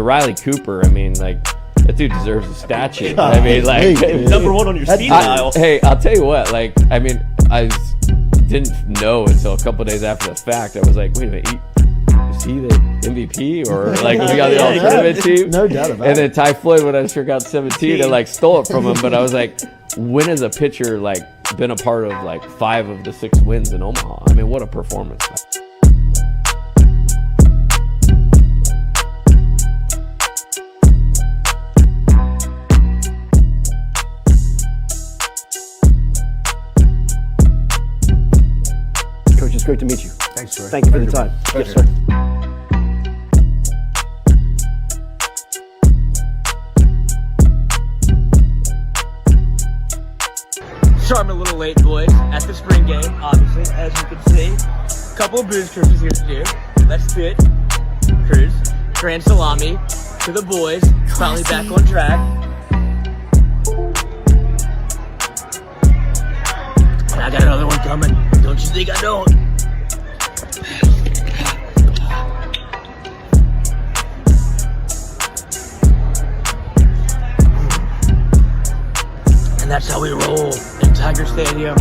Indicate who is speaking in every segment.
Speaker 1: Riley Cooper, I mean, like, that dude deserves a statue. I mean, like,
Speaker 2: number one on your speed dial.
Speaker 1: Hey, I'll tell you what, like, I mean, I didn't know until a couple days after the fact. I was like, wait a minute, is he the MVP or like we got the all tournament team?
Speaker 3: No doubt about it.
Speaker 1: And then Ty Floyd, when I sure got 17, and like stole it from him. But I was like, when has a pitcher like been a part of like 5 of the 6 wins in Omaha? I mean, what a performance!
Speaker 3: Coach, it's great to meet you.
Speaker 4: Thanks, sir.
Speaker 3: Thank you for the time.
Speaker 4: Pleasure.
Speaker 3: Yes, sir.
Speaker 2: Sharp a little late, boys, at the spring game, obviously, as you can see. Couple of booze cruises here to do. Let's spit. Cruise. Grand salami to the boys. Finally back on track. And I got another one coming. Don't you think I don't? And that's how we roll in Tiger Stadium.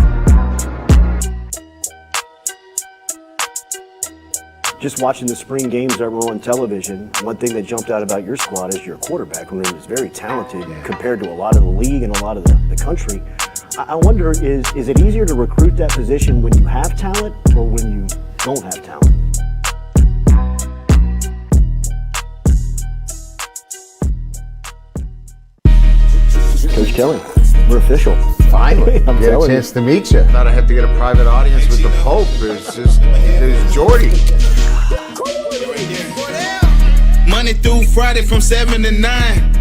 Speaker 3: Just watching the spring games that were on television, one thing that jumped out about your squad is your quarterback room is very talented compared to a lot of the league and a lot of the country. I wonder, is it easier to recruit that position when you have talent or when you don't have talent? Coach Kelly, we're official.
Speaker 4: Finally,
Speaker 3: I'm
Speaker 4: get a
Speaker 3: telling
Speaker 4: chance to meet you. Thought I had to get a private audience with the Pope. There's Jordy.
Speaker 5: Monday through Friday from 7 to 9.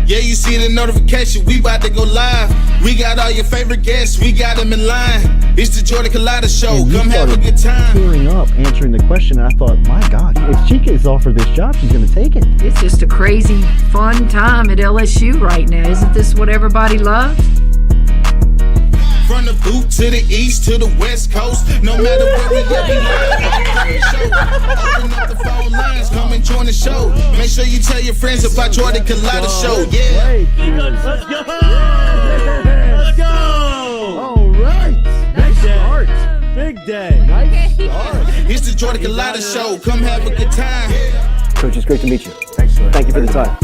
Speaker 5: Yeah, you see the notification, we about to go live. We got all your favorite guests, we got them in line. It's the Jordy Culotta Show, come have a good time.
Speaker 3: Tearing up, answering the question, I thought, my God, if she gets offered this job, she's going to take it.
Speaker 6: It's just a crazy, fun time at LSU right now. Isn't this what everybody loves?
Speaker 5: From the boot to the east to the west coast, no matter where we at, we live. Open up the phone lines, come and join the show. Make sure you tell your friends about Jordy Culotta Show. Yeah.
Speaker 2: Let's go! Let's go!
Speaker 3: All right.
Speaker 2: Big day. Big day.
Speaker 3: Nice start.
Speaker 5: It's the Jordy Culotta Show, come have a good time.
Speaker 3: Coach, it's great to meet you.
Speaker 4: Thanks, sir.
Speaker 3: Thank you for the time.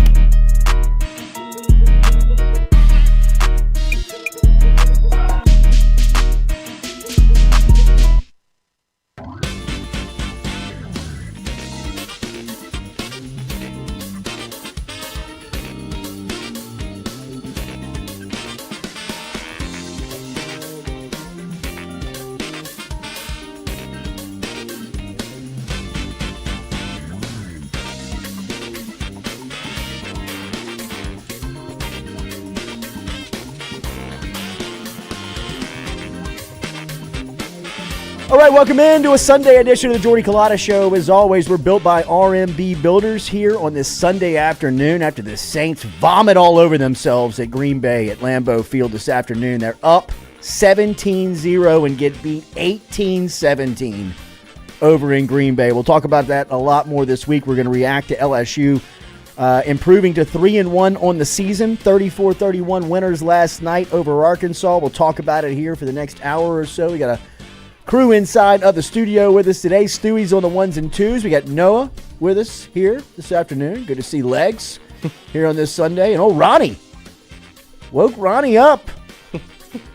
Speaker 3: All right, welcome into a Sunday edition of the Jordy Culotta Show. As always, we're built by RMB Builders here on this Sunday afternoon after the Saints vomit all over themselves at Green Bay at Lambeau Field this afternoon. They're up 17-0 and get beat 18-17 over in Green Bay. We'll talk about that a lot more this week. We're going to react to LSU improving to 3-1 on the season, 34-31 winners last night over Arkansas. We'll talk about it here for the next hour or so. We got a crew inside of the studio with us today. Stewie's on the ones and twos. We got Noah with us here this afternoon. Good to see Legs here on this Sunday. And Ronnie. Woke Ronnie up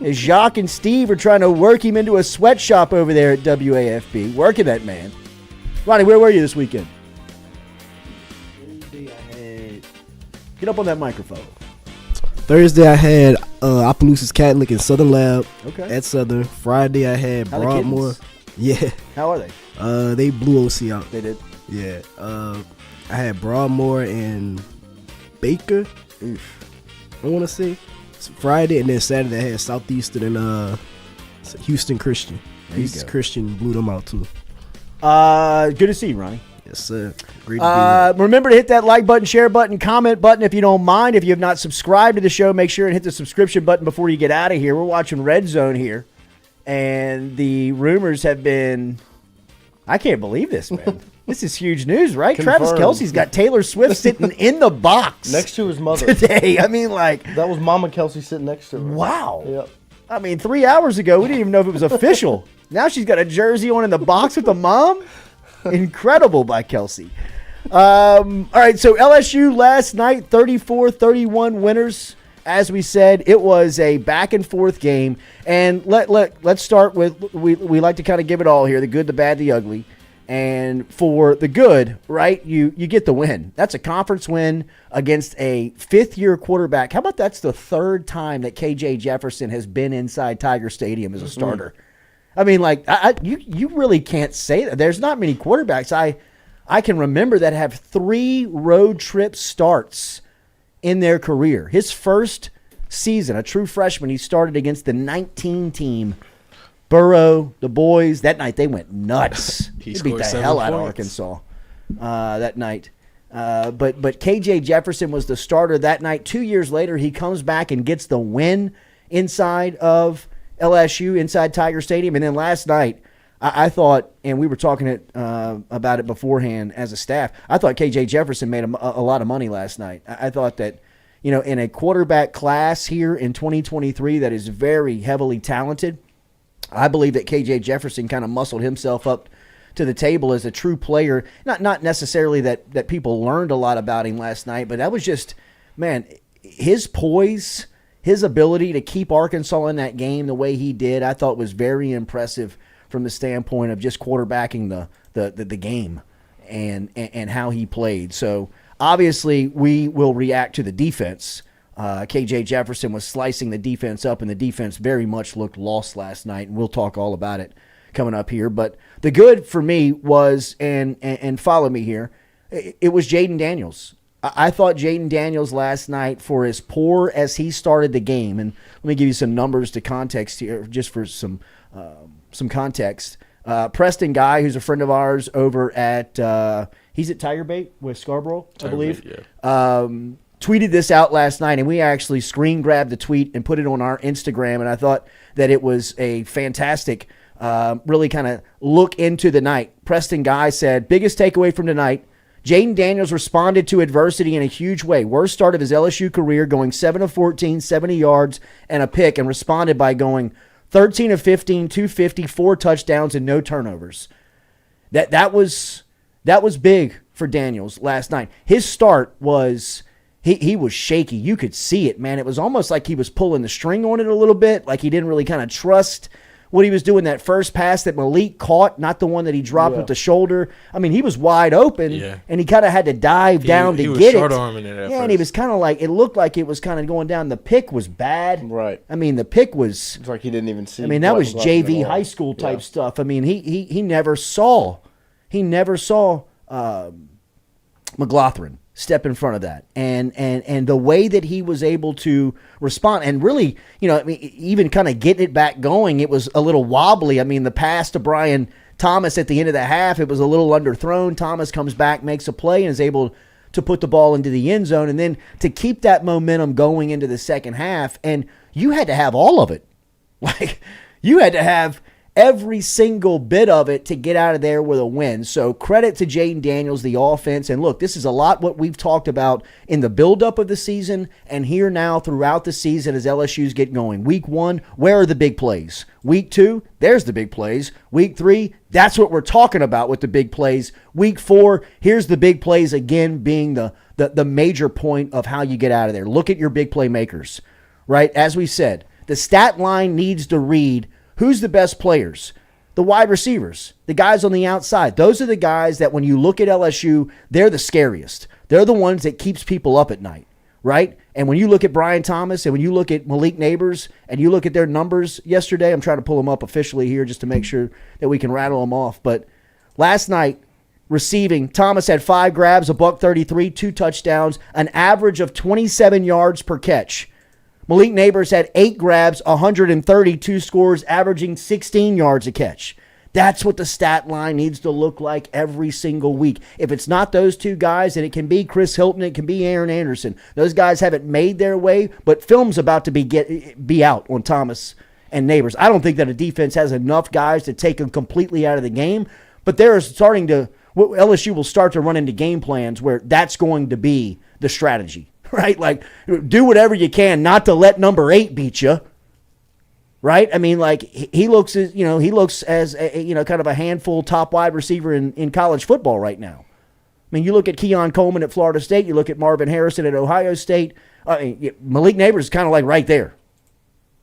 Speaker 3: as Jacques and Steve are trying to work him into a sweatshop over there at WAFB. Working that man. Ronnie, where were you this weekend? Get up on that microphone.
Speaker 7: Thursday, I had Opelousas Catholic and Southern Lab
Speaker 3: Okay.
Speaker 7: at Southern. Friday, I had
Speaker 3: How the
Speaker 7: Broadmoor.
Speaker 3: kittens?
Speaker 7: Yeah.
Speaker 3: How are they?
Speaker 7: They blew OC out.
Speaker 3: They did.
Speaker 7: Yeah. I had Broadmoor and Baker. I want to say. It's Friday, and then Saturday, I had Southeastern and Houston Christian. Houston Christian blew them out, too.
Speaker 3: Good to see you, Ronnie.
Speaker 7: Yes, sir. Great to be here.
Speaker 3: Remember to hit that like button, share button, comment button if you don't mind. If you have not subscribed to the show, make sure and hit the subscription button before you get out of here. We're watching Red Zone here, and the rumors have been – I can't believe this, man. This is huge news, right?
Speaker 8: Confirmed.
Speaker 3: Travis Kelce's got Taylor Swift sitting in the box
Speaker 8: Next to his mother.
Speaker 3: today. I mean, like,
Speaker 8: That was Mama Kelsey sitting next to her.
Speaker 3: wow.
Speaker 8: Yep.
Speaker 3: I mean, 3 hours ago, we didn't even know if it was official. Now she's got a jersey on in the box with the mom. Incredible by Kelsey. All right, so LSU last night, 34-31 winners. As we said, it was a back-and-forth game. And let's start with, we like to kind of give it all here, the good, the bad, the ugly. And for the good, right, you get the win. That's a conference win against a fifth-year quarterback. How about that's the third time that KJ Jefferson has been inside Tiger Stadium as a starter? I mean, like, you really can't say that. There's not many quarterbacks I can remember that have 3 road trip starts in their career. His first season, a true freshman, he started against the 19 team. Burrow, the boys, that night they went nuts.
Speaker 9: He
Speaker 3: They beat
Speaker 9: scored
Speaker 3: the
Speaker 9: 7
Speaker 3: hell out of
Speaker 9: points.
Speaker 3: Arkansas that night. But KJ Jefferson was the starter that night. 2 years later, he comes back and gets the win inside of LSU, inside Tiger Stadium. And then last night, I thought, and we were talking about it beforehand as a staff, I thought KJ Jefferson made a lot of money last night. I thought that, in a quarterback class here in 2023 that is very heavily talented, I believe that KJ Jefferson kind of muscled himself up to the table as a true player. Not necessarily that people learned a lot about him last night, but that was just, man, his poise, his ability to keep Arkansas in that game the way he did, I thought was very impressive from the standpoint of just quarterbacking the game and how he played. So obviously we will react to the defense. KJ Jefferson was slicing the defense up, and the defense very much looked lost last night, and we'll talk all about it coming up here. But the good for me was, and follow me here, it was Jaden Daniels. I thought Jaden Daniels last night, for as poor as he started the game, and let me give you some numbers to context here, just for some context. Preston Guy, who's a friend of ours over at he's at Tiger Bait with Scarborough, I believe.
Speaker 9: Bait, yeah.
Speaker 3: Tweeted this out last night, and we actually screen grabbed the tweet and put it on our Instagram, and I thought that it was a fantastic, really kind of look into the night. Preston Guy said, biggest takeaway from tonight, Jaden Daniels responded to adversity in a huge way. Worst start of his LSU career, going 7 of 14, 70 yards and a pick, and responded by going 13 of 15, 250, 4 touchdowns, and no turnovers. That was big for Daniels last night. His start was... He was shaky. You could see it, man. It was almost like he was pulling the string on it a little bit, like he didn't really kind of trust what he was doing. That first pass that Malik caught, not the one that he dropped with the shoulder. I mean, he was wide open, and he kind of had to dive down to get it.
Speaker 9: He was short-arming it at
Speaker 3: and he was kind of like, it looked like it was kind of going down. The pick was bad.
Speaker 8: Right.
Speaker 3: I mean, the pick was...
Speaker 8: It's like he didn't even see.
Speaker 3: I mean, that was JV high school type stuff. I mean, he never saw McLaughlin step in front of that, and the way that he was able to respond, and really, I mean, even kind of getting it back going, it was a little wobbly. I mean, the pass to Brian Thomas at the end of the half, it was a little underthrown. Thomas comes back, makes a play, and is able to put the ball into the end zone, and then to keep that momentum going into the second half, and you had to have all of it. Like, you had to have every single bit of it to get out of there with a win. So credit to Jaden Daniels, the offense. And look, this is a lot what we've talked about in the buildup of the season and here now throughout the season as LSU's get going. Week 1, where are the big plays? Week 2, there's the big plays. Week 3, that's what we're talking about with the big plays. Week 4, here's the big plays again being the major point of how you get out of there. Look at your big playmakers, right? As we said, the stat line needs to read who's the best players? The wide receivers, the guys on the outside. Those are the guys that when you look at LSU, they're the scariest. They're the ones that keeps people up at night, right? And when you look at Brian Thomas and when you look at Malik Neighbors and you look at their numbers yesterday, I'm trying to pull them up officially here just to make sure that we can rattle them off. But last night, receiving, Thomas had 5 grabs, $133, 2 touchdowns, an average of 27 yards per catch. Malik Neighbors had 8 grabs, 132 scores, averaging 16 yards a catch. That's what the stat line needs to look like every single week. If it's not those 2 guys, then it can be Chris Hilton, it can be Aaron Anderson. Those guys haven't made their way, but film's about to be out on Thomas and Neighbors. I don't think that a defense has enough guys to take them completely out of the game, but they're starting to, LSU will start to run into game plans where that's going to be the strategy, right? Like, do whatever you can not to let number 8 beat you, right? I mean, like, he looks as, he looks as a, kind of a handful top wide receiver in college football right now. I mean, you look at Keon Coleman at Florida State, you look at Marvin Harrison at Ohio State. Malik Neighbors is kind of like right there.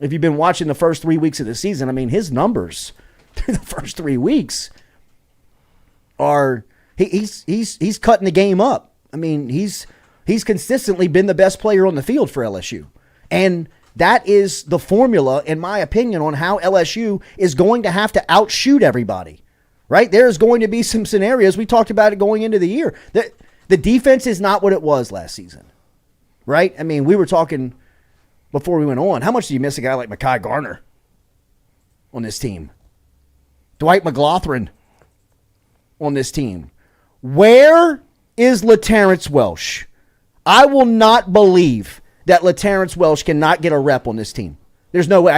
Speaker 3: If you've been watching the first 3 weeks of the season, I mean, his numbers the first 3 weeks are he's cutting the game up. I mean, he's consistently been the best player on the field for LSU. And that is the formula, in my opinion, on how LSU is going to have to outshoot everybody. Right? There's going to be some scenarios. We talked about it going into the year. The defense is not what it was last season. Right? I mean, we were talking before we went on. How much do you miss a guy like Mekhi Garner on this team? Dwight McGlothern on this team. Where is LaTerrence Welsh? I will not believe that LaTerrence Welsh cannot get a rep on this team. There's no way.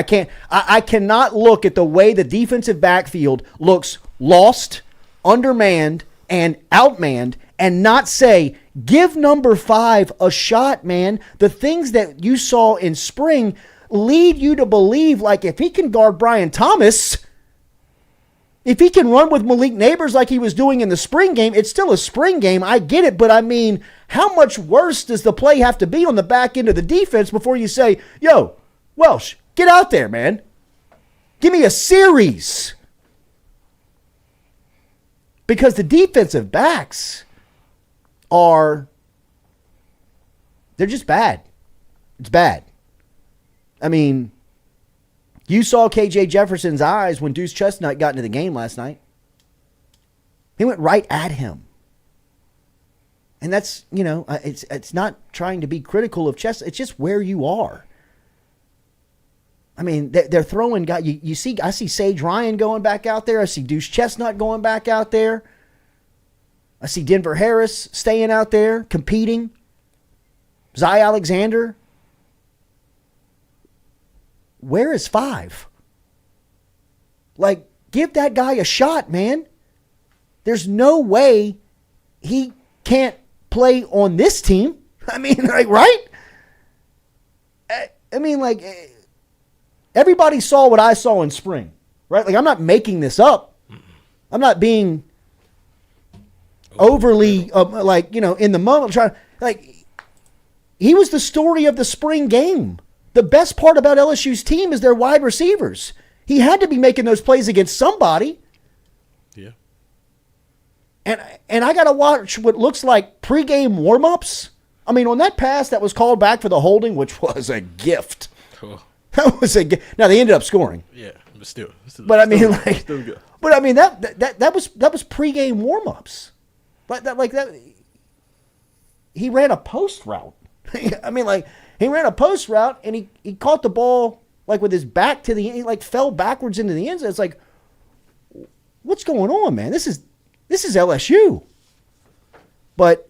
Speaker 3: I cannot look at the way the defensive backfield looks lost, undermanned, and outmanned and not say, give number 5 a shot, man. The things that you saw in spring lead you to believe, like, if he can guard Brian Thomas, if he can run with Malik Neighbors like he was doing in the spring game, it's still a spring game. I get it, but I mean, how much worse does the play have to be on the back end of the defense before you say, yo, Welsh, get out there, man. Give me a series. Because the defensive backs they're just bad. It's bad. I mean, you saw KJ Jefferson's eyes when Deuce Chestnut got into the game last night. He went right at him. And that's, it's not trying to be critical of Chestnut. It's just where you are. I mean, they're throwing guys. I see Sage Ryan going back out there. I see Deuce Chestnut going back out there. I see Denver Harris staying out there, competing. Zy Alexander. Where is 5? Like, give that guy a shot, man. There's no way he can't play on this team. I mean, like, right? I mean, like, everybody saw what I saw in spring, right? Like, I'm not making this up. I'm not being overly, in the moment. He was the story of the spring game. The best part about LSU's team is their wide receivers. He had to be making those plays against somebody.
Speaker 9: Yeah.
Speaker 3: And I got to watch what looks like pregame warm-ups. I mean, on that pass that was called back for the holding, which was a gift.
Speaker 9: Cool.
Speaker 3: That was a gift. Now, they ended up scoring.
Speaker 9: Yeah, but still.
Speaker 3: But I mean, like,
Speaker 9: still good.
Speaker 3: But I mean, that was pregame warm-ups. But that, he ran a post route. I mean, like, he ran a post route and he caught the ball like with his back to the end. He like fell backwards into the end zone. It's like, what's going on, man? This is LSU. But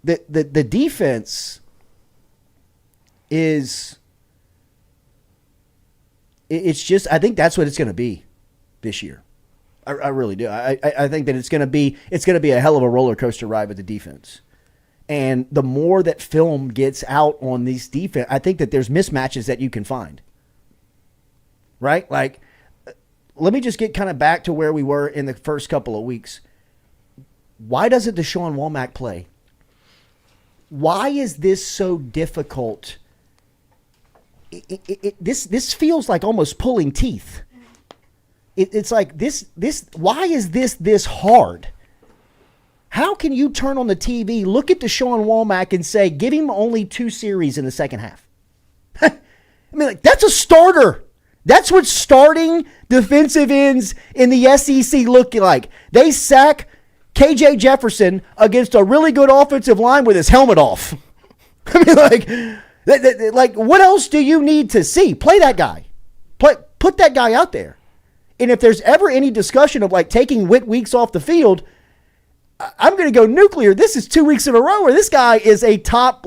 Speaker 3: the defense is, it's just, I think that's what it's going to be this year. I really do. I think that it's going to be a hell of a roller coaster ride with the defense. And the more that film gets out on these defense, I think that there's mismatches that you can find. Right? Like, let me just get kind of back to where we were in the first couple of weeks. Why doesn't Deshaun Womack play? Why is this so difficult? This feels like almost pulling teeth. It's like this. Why is this hard? How can you turn on the TV, look at Deshaun Womack, and say, give him only 2 series in the second half? I mean, like, that's a starter. That's what starting defensive ends in the SEC look like. They sack KJ Jefferson against a really good offensive line with his helmet off. I mean, like, what else do you need to see? Play that guy. Put that guy out there. And if there's ever any discussion of like taking Whit Weeks off the field, I'm going to go nuclear. This is 2 weeks in a row where this guy is a top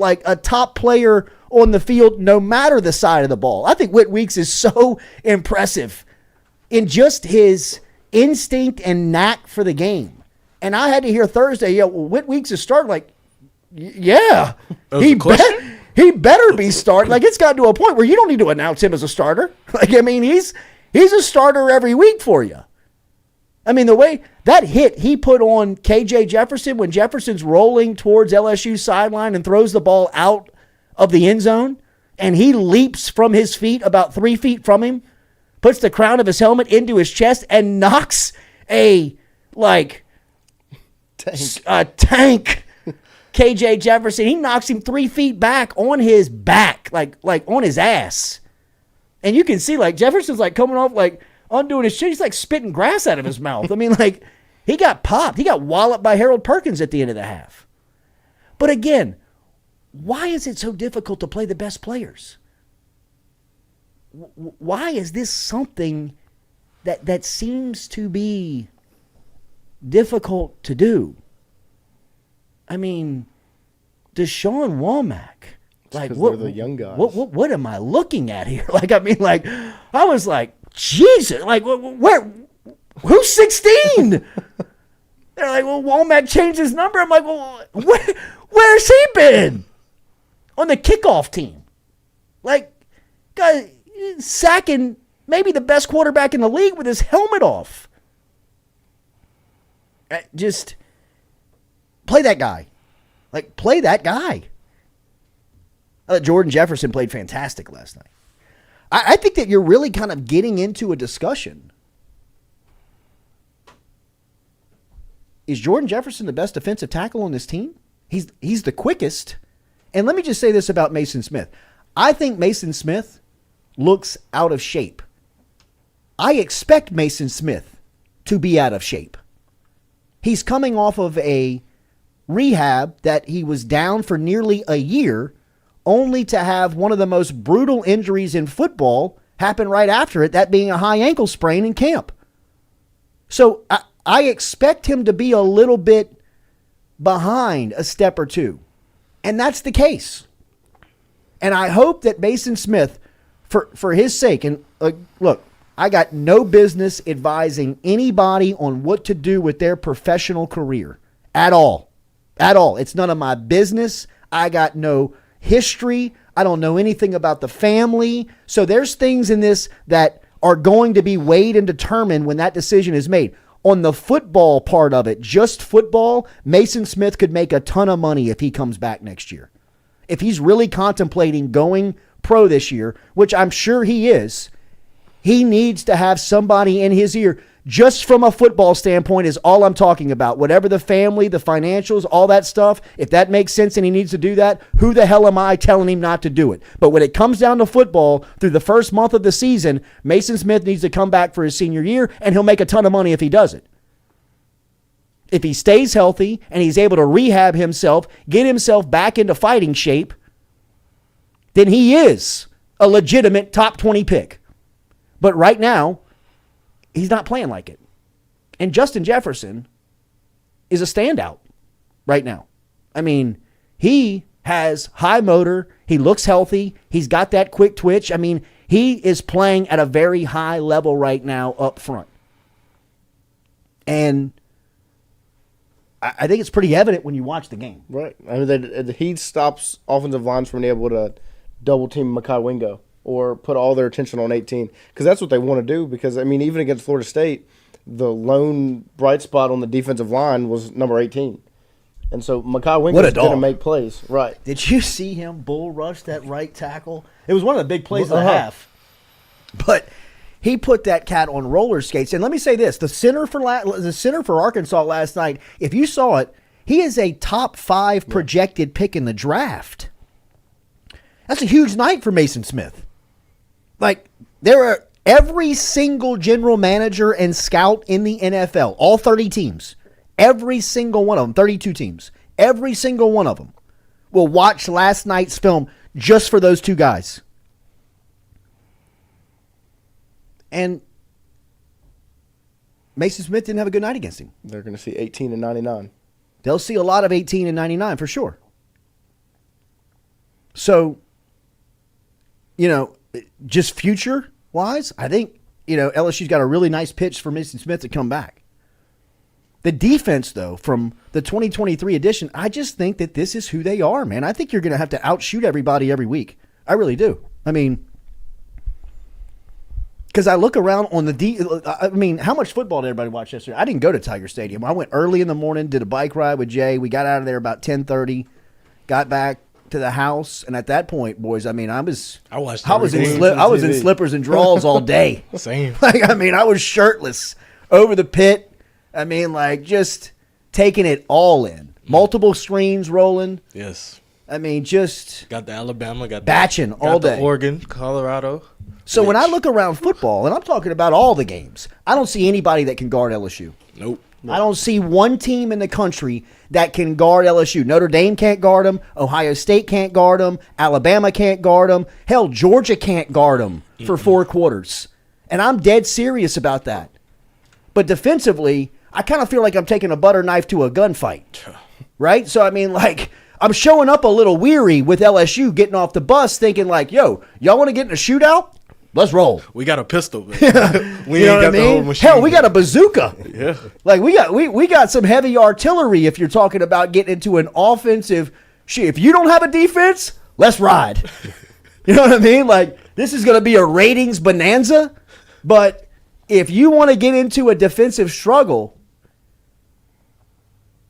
Speaker 3: player on the field, no matter the side of the ball. I think Whit Weeks is so impressive in just his instinct and knack for the game. And I had to hear Thursday, Whit Weeks is starting. Like, yeah, he better be starting. Like, it's gotten to a point where you don't need to announce him as a starter. Like, I mean, he's a starter every week for you. I mean, the way that hit he put on KJ Jefferson when Jefferson's rolling towards LSU sideline and throws the ball out of the end zone, and he leaps from his feet about 3 feet from him, puts the crown of his helmet into his chest, and knocks a tank KJ Jefferson. He knocks him 3 feet back on his back, like on his ass. And you can see, like, Jefferson's, like, coming off, like, undoing his chin. He's, like, spitting grass out of his mouth. I mean, like, he got popped. He got walloped by Harold Perkins at the end of the half. But, again, why is it so difficult to play the best players? Why is this something that seems to be difficult to do? I mean, Deshaun Womack. Like, what
Speaker 8: the young guys.
Speaker 3: What am I looking at here? Like, I mean, like, I was like, Jesus, like, where? Who's 16? They're like, well, Womack changed his number. I'm like, well, where's he been? On the kickoff team. Like, guy sacking maybe the best quarterback in the league with his helmet off. Just play that guy. Like, play that guy. Jordan Jefferson played fantastic last night. I think that you're really kind of getting into a discussion. Is Jordan Jefferson the best defensive tackle on this team? He's the quickest. And let me just say this about Mason Smith. I think Mason Smith looks out of shape. I expect Mason Smith to be out of shape. He's coming off of a rehab that he was down for nearly a year, only to have one of the most brutal injuries in football happen right after it, that being a high ankle sprain in camp. So I expect him to be a little bit behind a step or two. And that's the case. And I hope that Mason Smith, for his sake, and look, I got no business advising anybody on what to do with their professional career at all. At all. It's none of my business. I got no history. I don't know anything about the family. So there's things in this that are going to be weighed and determined when that decision is made. On the football part of it, just football, Mason Smith could make a ton of money if he comes back next year. If he's really contemplating going pro this year, which I'm sure he is, he needs to have somebody in his ear. Just from a football standpoint is all I'm talking about. Whatever the family, the financials, all that stuff, if that makes sense and he needs to do that, who the hell am I telling him not to do it? But when it comes down to football, through the first month of the season, Mason Smith needs to come back for his senior year, and he'll make a ton of money if he does it. If he stays healthy and he's able to rehab himself, get himself back into fighting shape, then he is a legitimate top 20 pick. But right now, he's not playing like it. And Justin Jefferson is a standout right now. I mean, he has high motor. He looks healthy. He's got that quick twitch. I mean, he is playing at a very high level right now up front. And I think it's pretty evident when you watch the game.
Speaker 8: Right. I mean, the Heat stops offensive lines from being able to double team Mekhi Wingo or put all their attention on 18, because that's what they want to do. Because, I mean, even against Florida State, the lone bright spot on the defensive line was number 18. And so Mekhi Wingo is going to make plays. Right.
Speaker 3: Did you see him bull rush that right tackle? It was one of the big plays of the half. But he put that cat on roller skates. And let me say this, the center for Arkansas last night, if you saw it, he is a top 5 projected pick in the draft. That's a huge night for Mason Smith. Like, there are every single general manager and scout in the NFL, all 30 teams, every single one of them, 32 teams, every single one of them will watch last night's film just for those two guys. And Mason Smith didn't have a good night against him.
Speaker 8: They're going to see 18 and 99.
Speaker 3: They'll see a lot of 18 and 99 for sure. So, you know, just future-wise, I think LSU's got a really nice pitch for Mason Smith to come back. The defense, though, from the 2023 edition, I just think that this is who they are, man. I think you're going to have to outshoot everybody every week. I really do. I mean, because I look around on how much football did everybody watch yesterday? I didn't go to Tiger Stadium. I went early in the morning, did a bike ride with Jay. We got out of there about 10:30, got back to the house, and at that point, boys, I was in slippers and drawers all day.
Speaker 9: Same.
Speaker 3: I was shirtless over the pit. Just taking it all in. Multiple screens rolling.
Speaker 9: Yes.
Speaker 3: Just
Speaker 9: got the Alabama, got
Speaker 3: batching all day.
Speaker 9: Oregon, Colorado.
Speaker 3: So when I look around football, and I'm talking about all the games, I don't see anybody that can guard LSU.
Speaker 9: Nope.
Speaker 3: I don't see one team in the country that can guard LSU. Notre Dame can't guard them. Ohio State can't guard them. Alabama can't guard them. Hell, Georgia can't guard them for 4 quarters. And I'm dead serious about that. But defensively, I kind of feel like I'm taking a butter knife to a gunfight, right? So, I'm showing up a little weary with LSU getting off the bus thinking yo, y'all want to get in a shootout? Let's roll.
Speaker 9: We got a pistol. We
Speaker 3: ain't got the whole machine. Hell, we got a bazooka.
Speaker 9: Yeah.
Speaker 3: We got some heavy artillery if you're talking about getting into an offensive shit. If you don't have a defense, let's ride. You know what I mean? This is going to be a ratings bonanza, but if you want to get into a defensive struggle,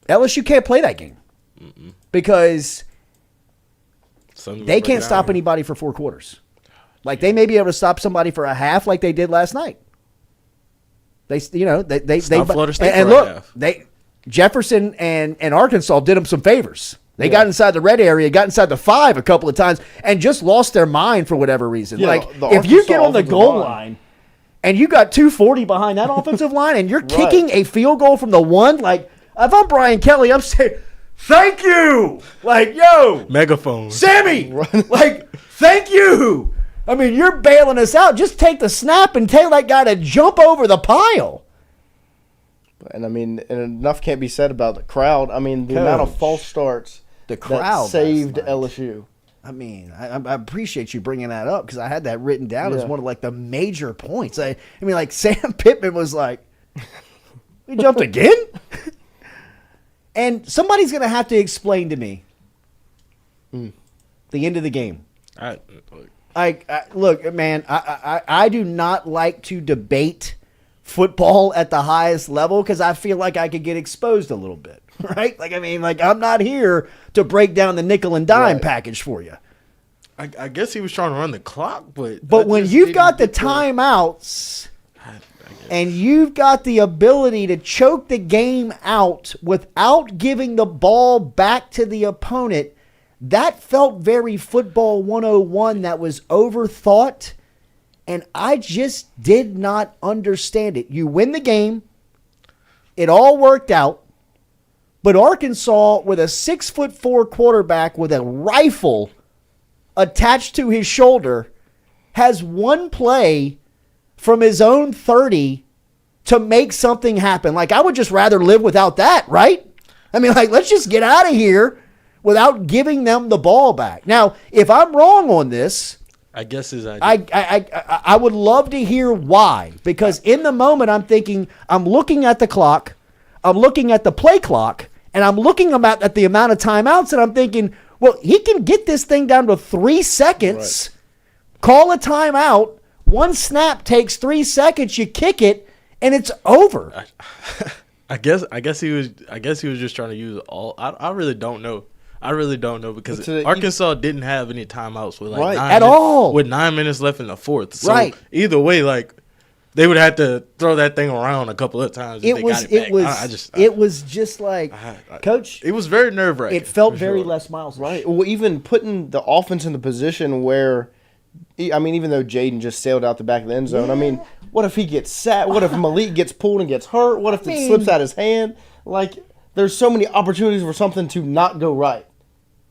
Speaker 3: LSU can't play that game because they can't stop anybody for 4 quarters. They may be able to stop somebody for a half like they did last night. They
Speaker 9: Florida State
Speaker 3: and
Speaker 9: for a
Speaker 3: look,
Speaker 9: half.
Speaker 3: Jefferson and Arkansas did them some favors. They got inside the red area, got inside the 5 a couple of times, and just lost their mind for whatever reason.
Speaker 8: Yeah,
Speaker 3: if you get on the goal line and you got 240 behind that offensive line and you're kicking a field goal from the 1, if I'm Brian Kelly, I'm saying, thank you. Yo.
Speaker 9: Megaphone.
Speaker 3: Sammy. Thank you. You're bailing us out. Just take the snap and tell that guy to jump over the pile.
Speaker 8: And and enough can't be said about the crowd. The amount of false starts that saved LSU.
Speaker 3: I appreciate you bringing that up because I had that written down as one of the major points. Sam Pittman was we jumped again? And somebody's going to have to explain to me the end of the game. Look, man, I do not like to debate football at the highest level because I feel like I could get exposed a little bit, right? I'm not here to break down the nickel and dime package for you.
Speaker 9: I guess he was trying to run the clock, but
Speaker 3: when you've got the timeouts and you've got the ability to choke the game out without giving the ball back to the opponent, that felt very football 101 that was overthought, and I just did not understand it. You win the game. It all worked out. But Arkansas, with a 6'4" quarterback with a rifle attached to his shoulder, has one play from his own 30 to make something happen. I would just rather live without that, right? Let's just get out of here without giving them the ball back. Now, if I'm wrong on this,
Speaker 9: I guess his idea.
Speaker 3: I would love to hear why. Because in the moment, I'm thinking, I'm looking at the clock, I'm looking at the play clock, and I'm looking at the amount of timeouts, and I'm thinking, well, he can get this thing down to 3 seconds, call a timeout, one snap takes 3 seconds, you kick it, and it's over.
Speaker 9: I guess he was just trying to use all. I really don't know. Because Arkansas didn't have any timeouts with with 9 minutes left in the fourth. So either way, they would have to throw that thing around a couple of times. It
Speaker 3: was just Coach.
Speaker 9: It was very nerve-wracking.
Speaker 3: It felt very Les Miles.
Speaker 8: Right. Well, even putting the offense in the position where, even though Jaden just sailed out the back of the end zone, what if he gets sacked? What if Malik gets pulled and gets hurt? What if it slips out his hand? There's so many opportunities for something to not go right.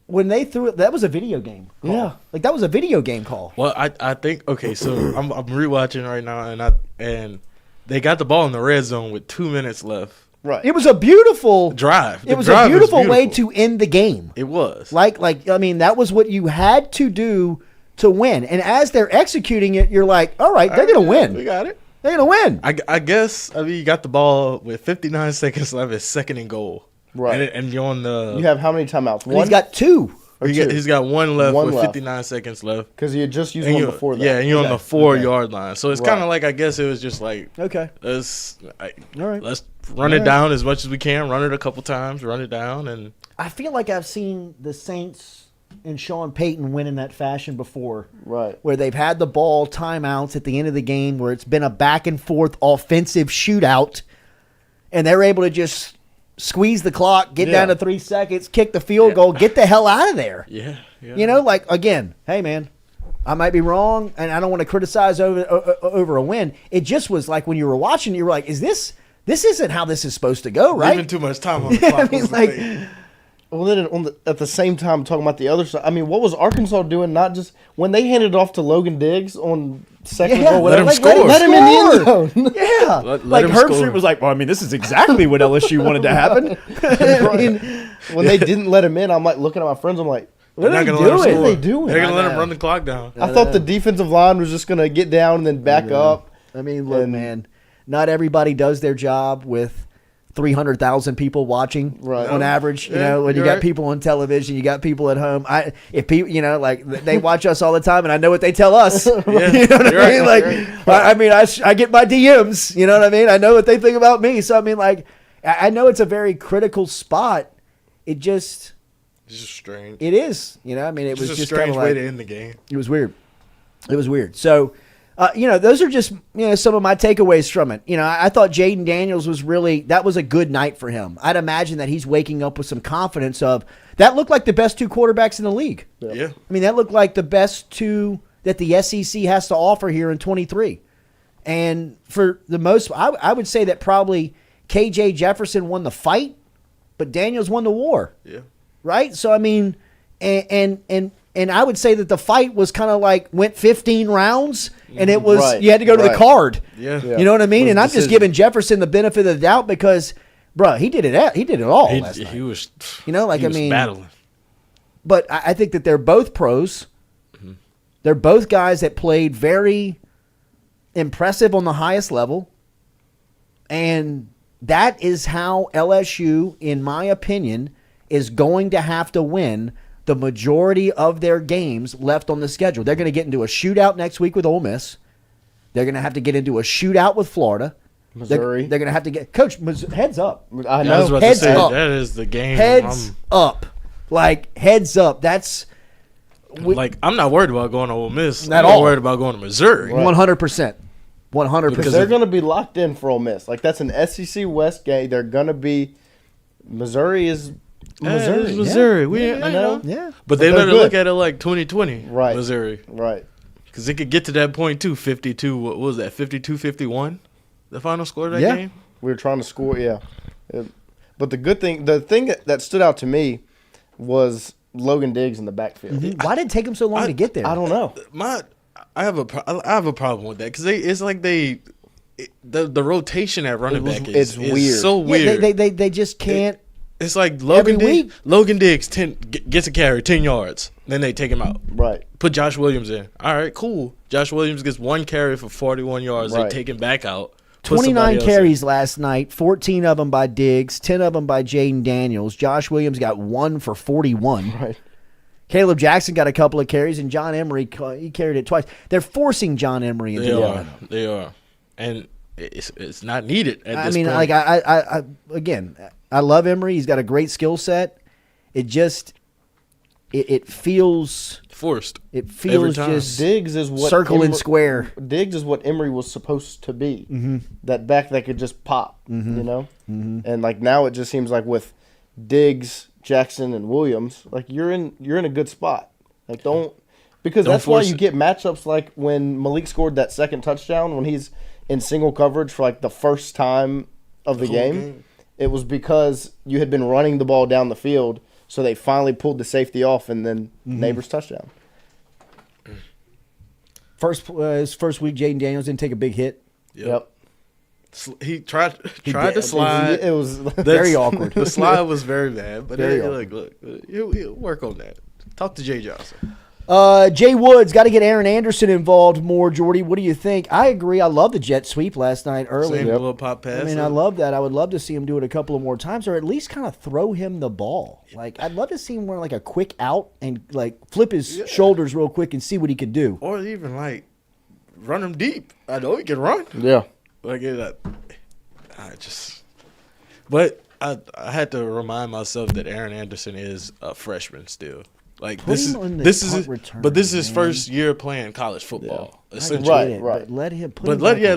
Speaker 3: When they threw it, that was a video game call.
Speaker 8: Yeah.
Speaker 3: That was a video game call.
Speaker 9: Well, I think, okay, so I'm rewatching right now, and they got the ball in the red zone with 2 minutes left.
Speaker 8: Right.
Speaker 3: It was a beautiful
Speaker 9: drive.
Speaker 3: It was a beautiful way to end the game.
Speaker 9: It was.
Speaker 3: That was what you had to do to win. And as they're executing it, you're like, all right, they're going to win.
Speaker 9: We got it.
Speaker 3: They're gonna win.
Speaker 9: I guess. I mean, you got the ball with 59 seconds left. It's 2nd and goal.
Speaker 8: Right.
Speaker 9: And you're on the.
Speaker 8: You have how many timeouts?
Speaker 3: One. He's got 2.
Speaker 9: He's got one left with 59 seconds left.
Speaker 8: Because he had just used one before that.
Speaker 9: Yeah, and you're on the 4-yard line. So it's kind of like, I guess it was just like,
Speaker 3: okay,
Speaker 9: let's
Speaker 3: run
Speaker 9: it down as much as we can. Run it a couple times. Run it down. And
Speaker 3: I feel like I've seen the Saints and Sean Payton win in that fashion before.
Speaker 8: Right.
Speaker 3: Where they've had the ball timeouts at the end of the game where it's been a back and forth offensive shootout and they're able to just squeeze the clock, get down to 3 seconds, kick the field goal, get the hell out of there.
Speaker 9: Yeah.
Speaker 3: You know, like, again, hey, man, I might be wrong, and I don't want to criticize over a win. It just was like when you were watching, you were like, this isn't how this is supposed to go, right?
Speaker 9: Leaving too much time on the clock.
Speaker 3: I mean, like,
Speaker 8: well, then at the same time, talking about the other side, I mean, what was Arkansas doing? Not just when they handed it off to Logan Diggs on second goal,
Speaker 9: let him score.
Speaker 8: Let him in the end zone.
Speaker 3: Yeah.
Speaker 1: Let him
Speaker 3: Herb
Speaker 1: score.
Speaker 3: Street was like, well, I mean, this is exactly what LSU wanted to happen.
Speaker 8: I mean, when they didn't let him in, I'm like looking at my friends, I'm like, what are they doing?
Speaker 9: They're going to let him run the clock down.
Speaker 8: I thought the defensive line was just going to get down and then back up.
Speaker 3: I mean, look, man, not everybody does their job with 300,000 people watching on average. You know, when you got people on television, you got people at home. If people, you know, like they watch us all the time, and I know what they tell us. You know what I mean? Like, I mean, I get my DMs. You know what I mean? I know what they think about me. So I mean, like, I know it's a very critical spot. It's just
Speaker 9: strange.
Speaker 3: It is. You know, I mean, it was
Speaker 9: a
Speaker 3: just
Speaker 9: strange
Speaker 3: kind of
Speaker 9: way
Speaker 3: like,
Speaker 9: to end the game.
Speaker 3: It was weird. It was weird. So. You know, those are just, you know, some of my takeaways from it. You know, I thought Jaden Daniels that was a good night for him. I'd imagine that he's waking up with some confidence that looked like the best 2 quarterbacks in the league.
Speaker 9: Yeah.
Speaker 3: I mean, that looked like the best 2 that the SEC has to offer here in 23. And for the most, I would say that probably KJ Jefferson won the fight, but Daniels won the war.
Speaker 9: Yeah.
Speaker 3: Right? So, I mean, and I would say that the fight was kind of like went 15 rounds, and it was you had to go to the card.
Speaker 9: Yeah.
Speaker 3: You know what I mean? And I'm just giving Jefferson the benefit of the doubt because, bro, he did it all last night.
Speaker 9: He was,
Speaker 3: you know, like,
Speaker 9: he was
Speaker 3: I mean,
Speaker 9: battling.
Speaker 3: But I think that they're both pros. Mm-hmm. They're both guys that played very impressive on the highest level, and that is how LSU, in my opinion, is going to have to win the majority of their games left on the schedule. They're going to get into a shootout next week with Ole Miss. They're going to have to get into a shootout with Florida.
Speaker 8: Missouri.
Speaker 3: They're going to have to get – Coach, heads up.
Speaker 8: I know.
Speaker 9: I was about
Speaker 3: heads
Speaker 9: to say,
Speaker 3: up.
Speaker 9: that is the game.
Speaker 3: Heads up. Like, heads up. That's –
Speaker 9: I'm not worried about going to Ole Miss.
Speaker 3: Not
Speaker 9: I'm
Speaker 3: all.
Speaker 9: not worried about going to Missouri.
Speaker 3: 100%. 100%.
Speaker 8: Because they're going to be locked in for Ole Miss. Like, that's an SEC West game. They're going to be – Missouri is – Missouri.
Speaker 9: Missouri.
Speaker 3: Yeah.
Speaker 9: But they let it look at it like 2020.
Speaker 8: Right.
Speaker 9: Missouri.
Speaker 8: Right.
Speaker 9: Because it could get to that point, too. 52. What was that? 52-51? The final score of that game?
Speaker 8: We were trying to score, but the thing that stood out to me was Logan Diggs in the backfield.
Speaker 3: Mm-hmm. Why did it take him so long to get there?
Speaker 8: I don't know.
Speaker 9: I have a problem with that because it's like the rotation at running back is
Speaker 8: weird.
Speaker 9: So weird.
Speaker 3: They just can't.
Speaker 9: It's like Logan Diggs gets a carry, 10 yards. Then they take him out.
Speaker 8: Right.
Speaker 9: Put Josh Williams in. All right, cool. Josh Williams gets 1 carry for 41 yards. Right. They take him back out.
Speaker 3: 29 carries last night, 14 of them by Diggs, 10 of them by Jaden Daniels. Josh Williams got 1 for 41.
Speaker 8: Right.
Speaker 3: Caleb Jackson got a couple of carries, and John Emery, he carried it twice. They're forcing John Emery into the lineup.
Speaker 9: They are. And it's not needed at this point.
Speaker 3: Like, I again, I love Emery. He's got a great skill set. It just it feels
Speaker 9: forced.
Speaker 3: It feels just
Speaker 8: Diggs is what
Speaker 3: circle and square.
Speaker 8: Diggs is what Emery was supposed to be. Mm-hmm. That back that could just pop, you know. Mm-hmm. And like now it just seems like with Diggs, Jackson, and Williams, like you're in a good spot. Like because that's why you get matchups like when Malik scored that second touchdown when he's in single coverage for like the first time of the game. It was because you had been running the ball down the field, so they finally pulled the safety off, and then Neighbors touchdown.
Speaker 3: His first week, Jaden Daniels didn't take a big hit.
Speaker 8: Yep.
Speaker 9: He tried to slide.
Speaker 8: It was
Speaker 3: very awkward.
Speaker 9: The slide was very bad, but
Speaker 3: very
Speaker 9: look, he'll work on that. Talk to Jay Johnson.
Speaker 3: Jay Woods, got to get Aaron Anderson involved more, Jordy. What do you think? I agree. I love the jet sweep last night early.
Speaker 9: Same little pop pass.
Speaker 3: I mean, I love that. I would love to see him do it a couple of more times, or at least kind of throw him the ball. Like, I'd love to see him run like a quick out and like flip his shoulders real quick and see what he could do.
Speaker 9: Or even like run him deep. I know he can run.
Speaker 8: Yeah.
Speaker 9: Like but I had to remind myself that Aaron Anderson is a freshman still. Like this is his first year playing college football. Essentially,
Speaker 8: right.
Speaker 3: But let him.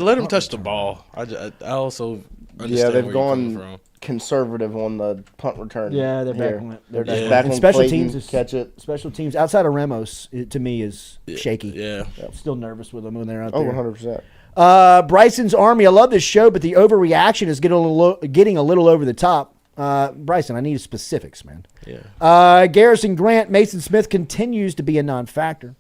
Speaker 9: Let him touch the ball. I also understand
Speaker 8: they've
Speaker 9: where
Speaker 8: gone
Speaker 9: you're coming from.
Speaker 8: Conservative on the punt return.
Speaker 3: Yeah, they're
Speaker 8: here.
Speaker 3: back on it.
Speaker 8: They're
Speaker 3: back
Speaker 8: back
Speaker 3: and
Speaker 8: on
Speaker 3: special
Speaker 8: Clayton,
Speaker 3: teams.
Speaker 8: Catch it.
Speaker 3: Special teams outside of Ramos, to me, is shaky.
Speaker 9: Yeah.
Speaker 3: Still nervous with them when they're out there.
Speaker 8: 100%.
Speaker 3: Bryson's Army. I love this show, but the overreaction is getting a little over the top. Bryson, I need specifics, man.
Speaker 9: Yeah.
Speaker 3: Garrison Grant, Mason Smith continues to be a non-factor.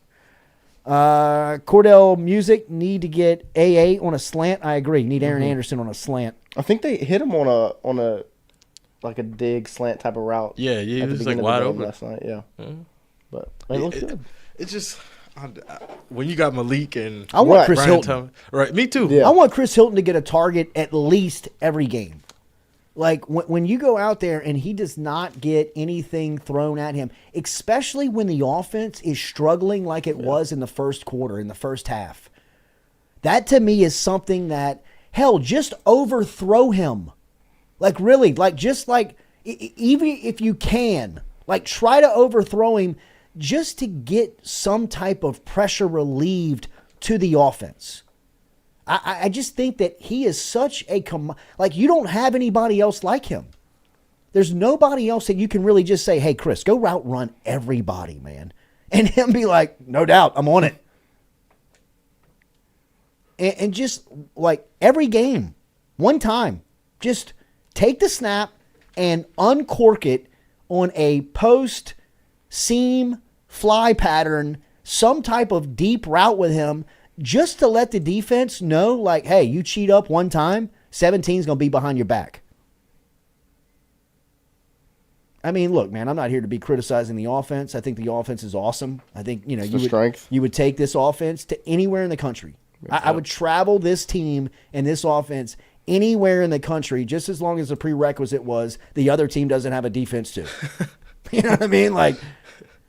Speaker 3: Cordell Music need to get AA on a slant. I agree. Need Aaron Anderson on a slant.
Speaker 8: I think they hit him on a like a dig slant type of route.
Speaker 9: Yeah, he was like wide open
Speaker 8: last night. Yeah, but it looks good.
Speaker 9: It's just when you got Malik and
Speaker 3: I want Chris
Speaker 9: Brian
Speaker 3: Hilton.
Speaker 9: Right, me too.
Speaker 3: Yeah. I want Chris Hilton to get a target at least every game. Like, when you go out there and he does not get anything thrown at him, especially when the offense is struggling like it was in the first quarter, in the first half, that to me is something that, hell, just overthrow him. Like, really, like, just like, even if you can, like, try to overthrow him just to get some type of pressure relieved to the offense. I just think that he is such a like, you don't have anybody else like him. There's nobody else that you can really just say, hey, Chris, go route run everybody, man. And him be like, no doubt, I'm on it. And just like every game, one time, just take the snap and uncork it on a post seam fly pattern, some type of deep route with him, just to let the defense know, like, hey, you cheat up one time, 17's going to be behind your back. I mean, look, man, I'm not here to be criticizing the offense. I think the offense is awesome. I think, you would take this offense to anywhere in the country. I would travel this team and this offense anywhere in the country just as long as the prerequisite was the other team doesn't have a defense too. You know what I mean? Like,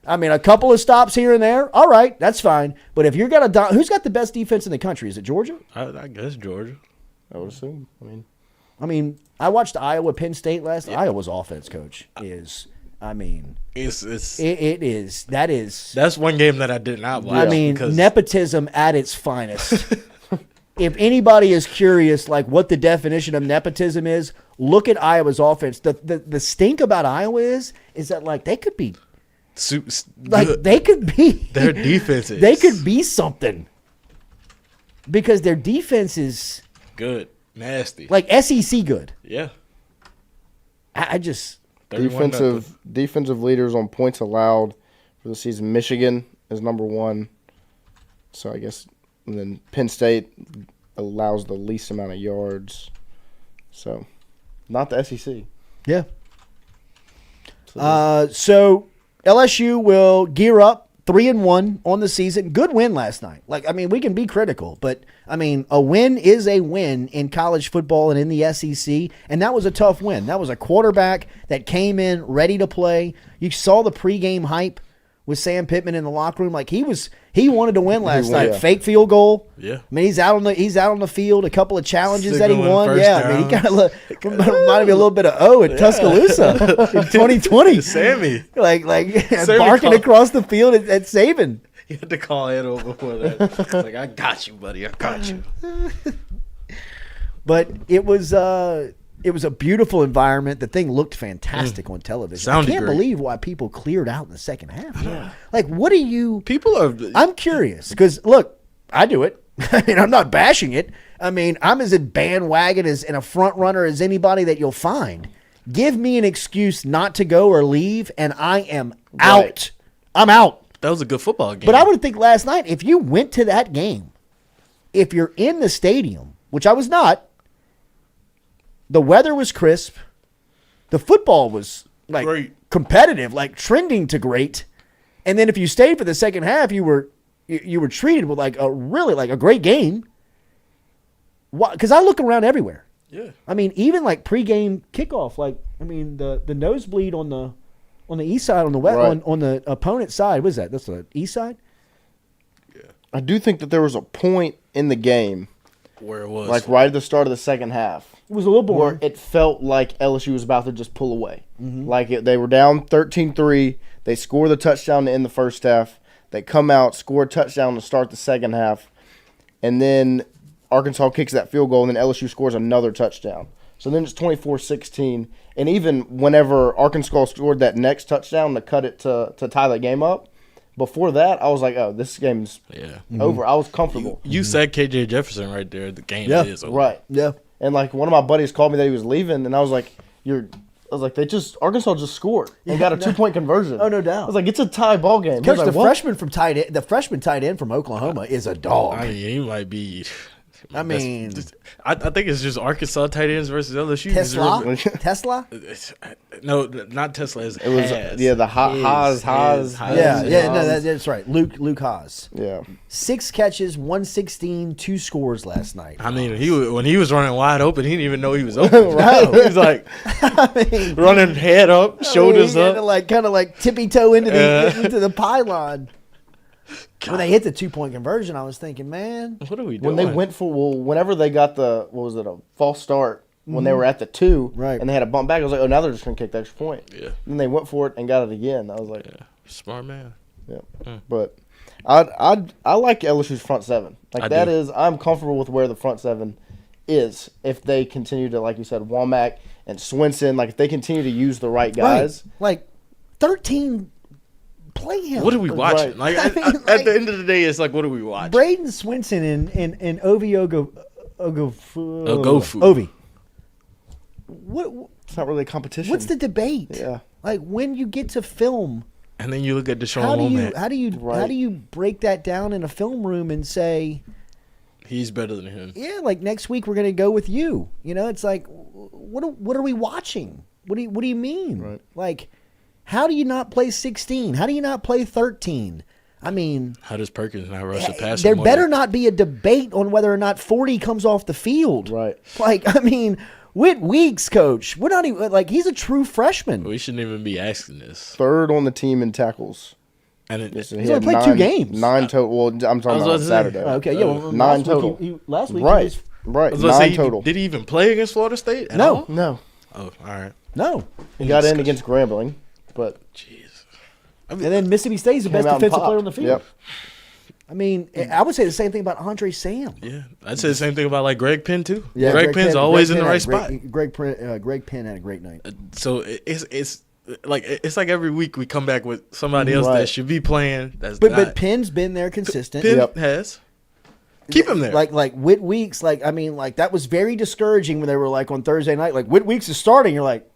Speaker 3: a couple of stops here and there, all right, that's fine. But if you're who's got the best defense in the country? Is it Georgia?
Speaker 9: I guess Georgia.
Speaker 8: I would assume.
Speaker 3: I mean, I watched Iowa Penn State last night. Iowa's offense coach is, it is.
Speaker 9: That's one game that I did not watch.
Speaker 3: Nepotism at its finest. If anybody is curious, like, what the definition of nepotism is, look at Iowa's offense. The stink about Iowa is that, like, they could be. They could be
Speaker 9: their defense is.
Speaker 3: They could be something because their defense is
Speaker 9: good, nasty,
Speaker 3: like SEC good.
Speaker 9: Yeah,
Speaker 3: I just
Speaker 8: defensive leaders on points allowed for the season. Michigan is number 1, so I guess, and then Penn State allows the least amount of yards. So, not the SEC.
Speaker 3: Yeah. So LSU will gear up 3-1 on the season. Good win last night. We can be critical, but a win is a win in college football and in the SEC, and that was a tough win. That was a quarterback that came in ready to play. You saw the pregame hype with Sam Pittman in the locker room. Like, he wanted to win last night. Yeah. Fake field goal.
Speaker 9: Yeah.
Speaker 3: He's out on the field. A couple of challenges that he won.
Speaker 9: Yeah.
Speaker 3: He kind of reminded me a little bit of at Tuscaloosa in 2020.
Speaker 9: Sammy.
Speaker 3: Like barking across the field at Saban.
Speaker 9: You had to call Edo before that. Like, I got you, buddy. I got you.
Speaker 3: But it was a beautiful environment. The thing looked fantastic on television. I can't believe why people cleared out in the second half. Yeah. Like, what do you... I'm curious, because, look, I do it. I'm not bashing it. I'm as a bandwagon and a front runner as anybody that you'll find. Give me an excuse not to go or leave, and I am out. Right. I'm out.
Speaker 9: That was a good football game.
Speaker 3: But I would think last night, if you went to that game, if you're in the stadium, which I was not, the weather was crisp. The football was, like, great. Competitive, like, trending to great. And then if you stayed for the second half, you were treated with like a great game. Because I look around everywhere.
Speaker 9: Yeah.
Speaker 3: I mean, even like pregame kickoff, the nosebleed on the east side, on the west, on the opponent's side. What is that? That's the east side?
Speaker 8: Yeah. I do think that there was a point in the game
Speaker 9: where it was
Speaker 8: like right at the start of the second half.
Speaker 3: It was a little boring.
Speaker 8: Where it felt like LSU was about to just pull away. Like they were down 13-3. They score the touchdown to end the first half. They come out, score a touchdown to start the second half. And then Arkansas kicks that field goal, and then LSU scores another touchdown. So then it's 24-16. And even whenever Arkansas scored that next touchdown to cut it to tie the game up, before that, I was like, oh, this game's over. I was comfortable.
Speaker 9: You said KJ Jefferson right there. The game is over.
Speaker 8: Right.
Speaker 3: Yeah.
Speaker 8: And, like, one of my buddies called me that he was leaving, and I was like, Arkansas just scored and got a 2-point conversion.
Speaker 3: Oh, no doubt.
Speaker 8: I was like, it's a tie ball game.
Speaker 3: Coach,
Speaker 8: like,
Speaker 3: the freshman tight end from Oklahoma is a dog.
Speaker 9: I mean, he might be.
Speaker 3: I mean,
Speaker 9: I think it's just Arkansas tight ends versus LSU.
Speaker 3: Tesla?
Speaker 9: No, not Tesla. It
Speaker 8: was the Haas.
Speaker 3: No, that's right. Luke Haas.
Speaker 8: Yeah.
Speaker 3: 6 catches, 116, 2 scores last night.
Speaker 9: I mean, when he was running wide open, he didn't even know he was open. Right? He was like running head up, shoulders up,
Speaker 3: kind of like tippy toe into the pylon. God. When they hit the 2-point conversion, I was thinking, man,
Speaker 9: what are we doing?
Speaker 8: When they went for whenever they got a false start when they were at the 2,
Speaker 3: right,
Speaker 8: and they had a bump back, I was like, oh, now they're just gonna kick the extra point.
Speaker 9: Yeah.
Speaker 8: And they went for it and got it again. I was like,
Speaker 9: smart man.
Speaker 8: Yeah. But I like LSU's front seven. I'm comfortable with where the front seven is if they continue to, like you said, Womack and Swinson, like if they continue to use the right guys.
Speaker 3: Right. Like 13. Play him.
Speaker 9: What are we watching? Right. At the end of the day, it's like, what are we watching?
Speaker 3: Braden Swinson and Ovi
Speaker 9: Ogofu.
Speaker 3: Ovi. What?
Speaker 8: It's not really a competition.
Speaker 3: What's the debate?
Speaker 8: Yeah.
Speaker 3: Like when you get to film,
Speaker 9: and then you look at Deshaun Womack.
Speaker 3: How do you break that down in a film room and say
Speaker 9: he's better than him?
Speaker 3: Yeah, like next week we're going to go with you. You know, it's like what are we watching? What do you mean?
Speaker 8: Right.
Speaker 3: Like, how do you not play 16? How do you not play 13? I mean,
Speaker 9: how does Perkins not rush the pass?
Speaker 3: There better not be a debate on whether or not 40 comes off the field.
Speaker 8: Right.
Speaker 3: Like, I mean, Whit Weeks, coach, we're not even like he's a true freshman.
Speaker 9: We shouldn't even be asking this.
Speaker 8: 3rd on the team in tackles.
Speaker 9: And
Speaker 3: he's only played 2 games.
Speaker 8: 9 total. Well, I'm talking about Saturday.
Speaker 3: Okay, yeah, well,
Speaker 8: 9 total.
Speaker 3: Last week,
Speaker 8: right. 9 total.
Speaker 9: Did he even play against Florida State?
Speaker 3: No.
Speaker 8: No.
Speaker 9: Oh, all right.
Speaker 3: No.
Speaker 8: He got in against Grambling, but
Speaker 9: jeez.
Speaker 3: And then Mississippi State's the best defensive player on the field.
Speaker 8: Yep.
Speaker 3: I mean, I would say the same thing about Andre Sam.
Speaker 9: Yeah, I'd say the same thing about like Greg Penn too.
Speaker 3: Yeah,
Speaker 9: Greg Penn's always in the right spot.
Speaker 3: Greg Penn had a great night.
Speaker 9: So it's like every week we come back with somebody else that should be playing.
Speaker 3: But Penn's been there consistent.
Speaker 9: Penn has. Keep him there.
Speaker 3: Like Whit Weeks, like I mean, like that was very discouraging when they were like on Thursday night, like Whit Weeks is starting. You're like,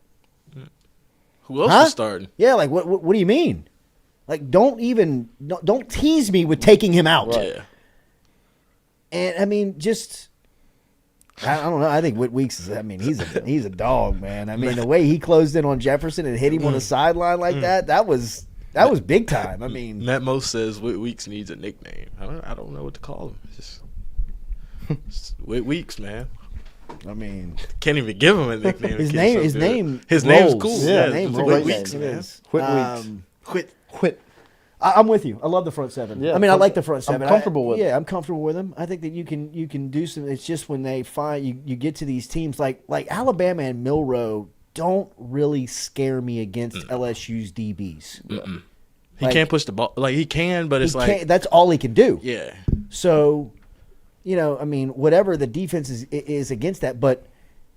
Speaker 9: who else is starting?
Speaker 3: Yeah, like what do you mean? Like don't tease me with taking him out.
Speaker 9: Right. Yeah.
Speaker 3: And I mean, just I don't know. I think Whit Weeks is. I mean, he's a dog, man. I mean, the way he closed in on Jefferson and hit him on the sideline like that was big time. I mean,
Speaker 9: Matt Most says Whit Weeks needs a nickname. I don't know what to call him. Just Whit Weeks, man.
Speaker 3: I mean,
Speaker 9: can't even give him a nickname.
Speaker 3: His name's
Speaker 9: cool.
Speaker 3: Yeah,
Speaker 9: Whit Weeks, man.
Speaker 8: Whit.
Speaker 3: I'm with you. I love the front seven. Yeah, I mean, I like the front seven.
Speaker 8: I'm comfortable with.
Speaker 3: Yeah, I'm comfortable with them. I think that you can do some. It's just when they find you get to these teams like Alabama and Milroe don't really scare me against LSU's DBs.
Speaker 9: He can't push the ball. Like he can, but it's like
Speaker 3: that's all he can do.
Speaker 9: Yeah.
Speaker 3: So, I mean, whatever the defense is against that, but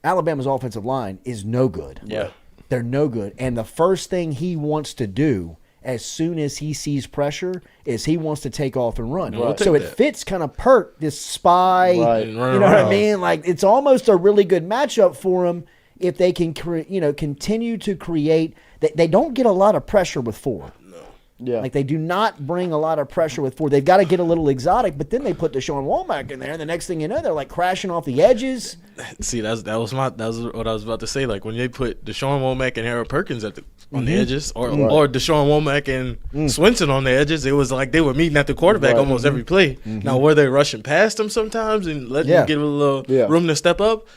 Speaker 3: Alabama's offensive line is no good.
Speaker 9: Yeah.
Speaker 3: They're no good, and the first thing he wants to do as soon as he sees pressure is he wants to take off and run.
Speaker 9: Right.
Speaker 3: So it fits kind of Perk, this spy, you know what I mean? Like it's almost a really good matchup for him if they can continue to create. They don't get a lot of pressure with 4.
Speaker 9: No.
Speaker 8: Yeah.
Speaker 3: Like, they do not bring a lot of pressure with four. They've got to get a little exotic, but then they put Deshaun Womack in there, and the next thing you know, they're like crashing off the edges.
Speaker 9: See, that was what I was about to say. Like, when they put Deshaun Womack and Harold Perkins on the edges, or Deshaun Womack and Swinson on the edges, it was like they were meeting at the quarterback almost every play. Now, were they rushing past him sometimes and letting him get a little room to step up?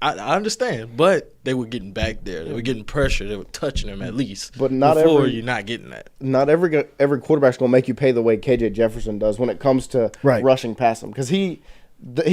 Speaker 9: I understand, but they were getting back there. They were getting pressure. They were touching him at least.
Speaker 8: But not
Speaker 9: before you're not getting that.
Speaker 8: Not every quarterback's going to make you pay the way KJ Jefferson does when it comes to rushing past him, because he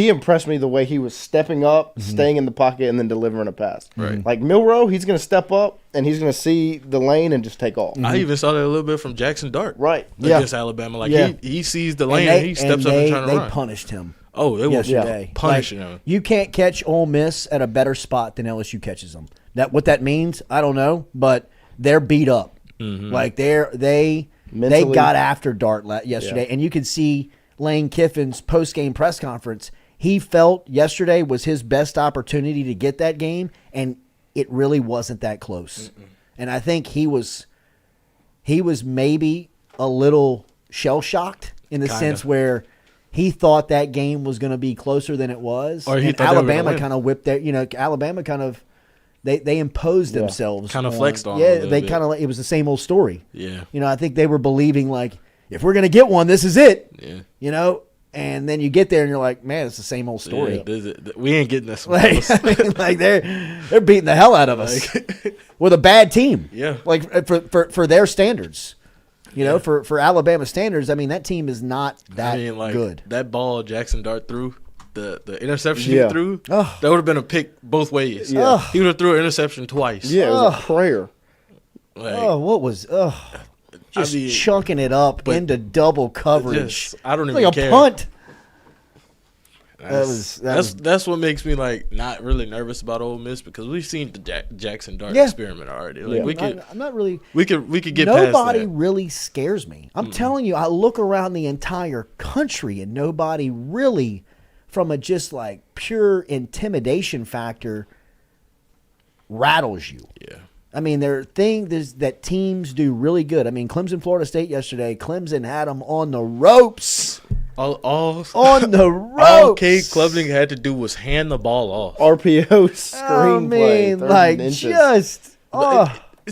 Speaker 8: impressed me the way he was stepping up, staying in the pocket, and then delivering a pass.
Speaker 9: Right.
Speaker 8: Like Milroe, he's going to step up and he's going to see the lane and just take off.
Speaker 9: I even saw that a little bit from Jackson Dart.
Speaker 8: Right.
Speaker 9: Against Alabama. Like he sees the lane and he steps up and trying to run.
Speaker 3: They punished him.
Speaker 9: Oh, they were punishing
Speaker 3: him.
Speaker 9: him.
Speaker 3: You can't catch Ole Miss at a better spot than LSU catches them. What that means, I don't know, but they're beat up. Like they got after Dart yesterday, and you could see Lane Kiffin's post-game press conference. He felt yesterday was his best opportunity to get that game, and it really wasn't that close. And I think he was maybe a little shell-shocked in the sense where he thought that game was going to be closer than it was.
Speaker 9: Or
Speaker 3: and Alabama kind of whipped their, Alabama kind of, they imposed themselves.
Speaker 9: Kind of flexed on
Speaker 3: them. Yeah, they kind of, it was the same old story.
Speaker 9: Yeah.
Speaker 3: I think they were believing, like, if we're going to get one, this is it.
Speaker 9: Yeah.
Speaker 3: And then you get there and you're like, man, it's the same old story.
Speaker 9: Yeah, we ain't getting this one.
Speaker 3: Like they're beating the hell out of us with a bad team.
Speaker 9: Yeah.
Speaker 3: Like for their standards. For Alabama standards, I mean, that team is not that good.
Speaker 9: That ball Jackson Dart threw, the interception he threw, that would have been a pick both ways.
Speaker 8: Yeah.
Speaker 9: He would have threw an interception twice.
Speaker 8: Yeah, it was a prayer.
Speaker 3: Just chunking it up into double coverage.
Speaker 9: I don't even
Speaker 3: like
Speaker 9: care.
Speaker 3: A punt.
Speaker 9: That's what makes me not really nervous about Ole Miss, because we've seen the Jackson Dart experiment already.
Speaker 3: I'm not really.
Speaker 9: We could get past that.
Speaker 3: Nobody really scares me. I'm telling you, I look around the entire country and nobody really, from a just like pure intimidation factor, rattles you.
Speaker 9: Yeah.
Speaker 3: I mean, there are things that teams do really good. I mean, Clemson, Florida State yesterday, Clemson had them on the ropes.
Speaker 9: On
Speaker 3: the ropes.
Speaker 9: All Cade Klubnik had to do was hand the ball off.
Speaker 8: RPO screenplay.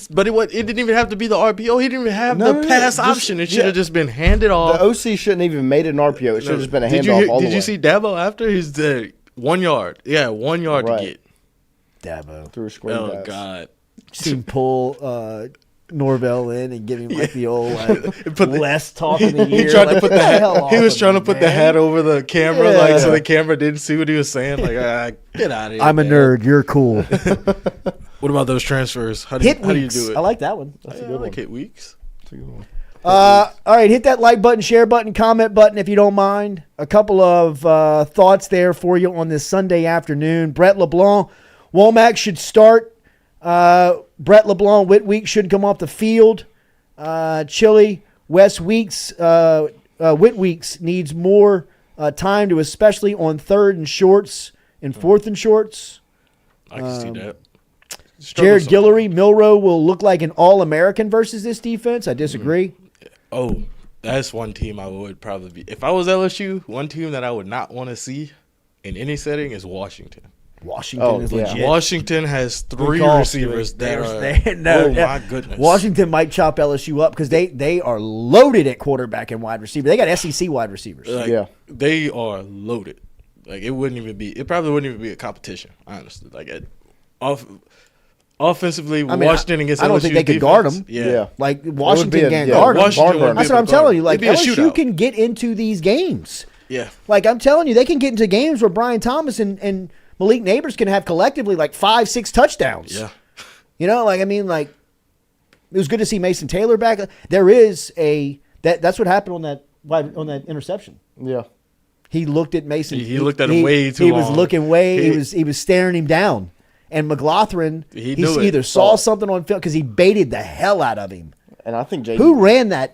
Speaker 9: But it didn't even have to be the RPO. He didn't even have the pass option. It should have just been handed off.
Speaker 8: The OC shouldn't even made it an RPO. It should have just been a handoff all the way.
Speaker 9: Did you see Dabo after? He's 1 yard. Yeah, 1 yard to get.
Speaker 3: Dabo.
Speaker 8: Through a screen pass.
Speaker 9: Oh, God.
Speaker 3: Seen pull Norvell in and give him the old less talk in the year.
Speaker 9: He tried to put the hat. He was trying to put the hat over the camera, so the camera didn't see what he was saying. Like, get out of here.
Speaker 3: I'm a nerd. You're cool.
Speaker 9: What about those transfers? How do you do it?
Speaker 3: I like that one.
Speaker 8: That's a good one.
Speaker 9: I like hit weeks.
Speaker 8: That's a good one.
Speaker 3: All right, hit that like button, share button, comment button if you don't mind. A couple of thoughts there for you on this Sunday afternoon. Brett LeBlanc, Womack should start. Brett LeBlanc, Whitweek should come off the field. Chili, Wes Weeks, Whitweeks needs more time to, especially on 3rd and shorts and 4th and shorts.
Speaker 9: I can see that.
Speaker 3: Jared Guillory, Milroe will look like an All-American versus this defense. I disagree.
Speaker 9: Oh, that's one team I would probably be. If I was LSU, one team that I would not want to see in any setting is Washington.
Speaker 3: Washington is legit.
Speaker 9: Washington has 3 receivers that are my goodness.
Speaker 3: Washington might chop LSU up because they are loaded at quarterback and wide receiver. They got SEC wide receivers.
Speaker 9: They are loaded. Like, it probably wouldn't even be a competition, honestly. Like, offensively, Washington against LSU,
Speaker 3: I don't think they could guard them.
Speaker 9: Yeah.
Speaker 3: Like, Washington can't guard them. That's what I'm telling you. Like, LSU can get into these games.
Speaker 9: Yeah.
Speaker 3: Like, I'm telling you, they can get into games where Brian Thomas and Malik Neighbors can have collectively like 5-6 touchdowns.
Speaker 9: Yeah.
Speaker 3: It was good to see Mason Taylor back. There is that's what happened on that interception.
Speaker 8: Yeah.
Speaker 3: He looked at Mason.
Speaker 9: He looked at him way too long.
Speaker 3: He was looking he was staring him down. And McLaughlin, he either saw something on film because he baited the hell out of him.
Speaker 8: And I think
Speaker 3: who ran that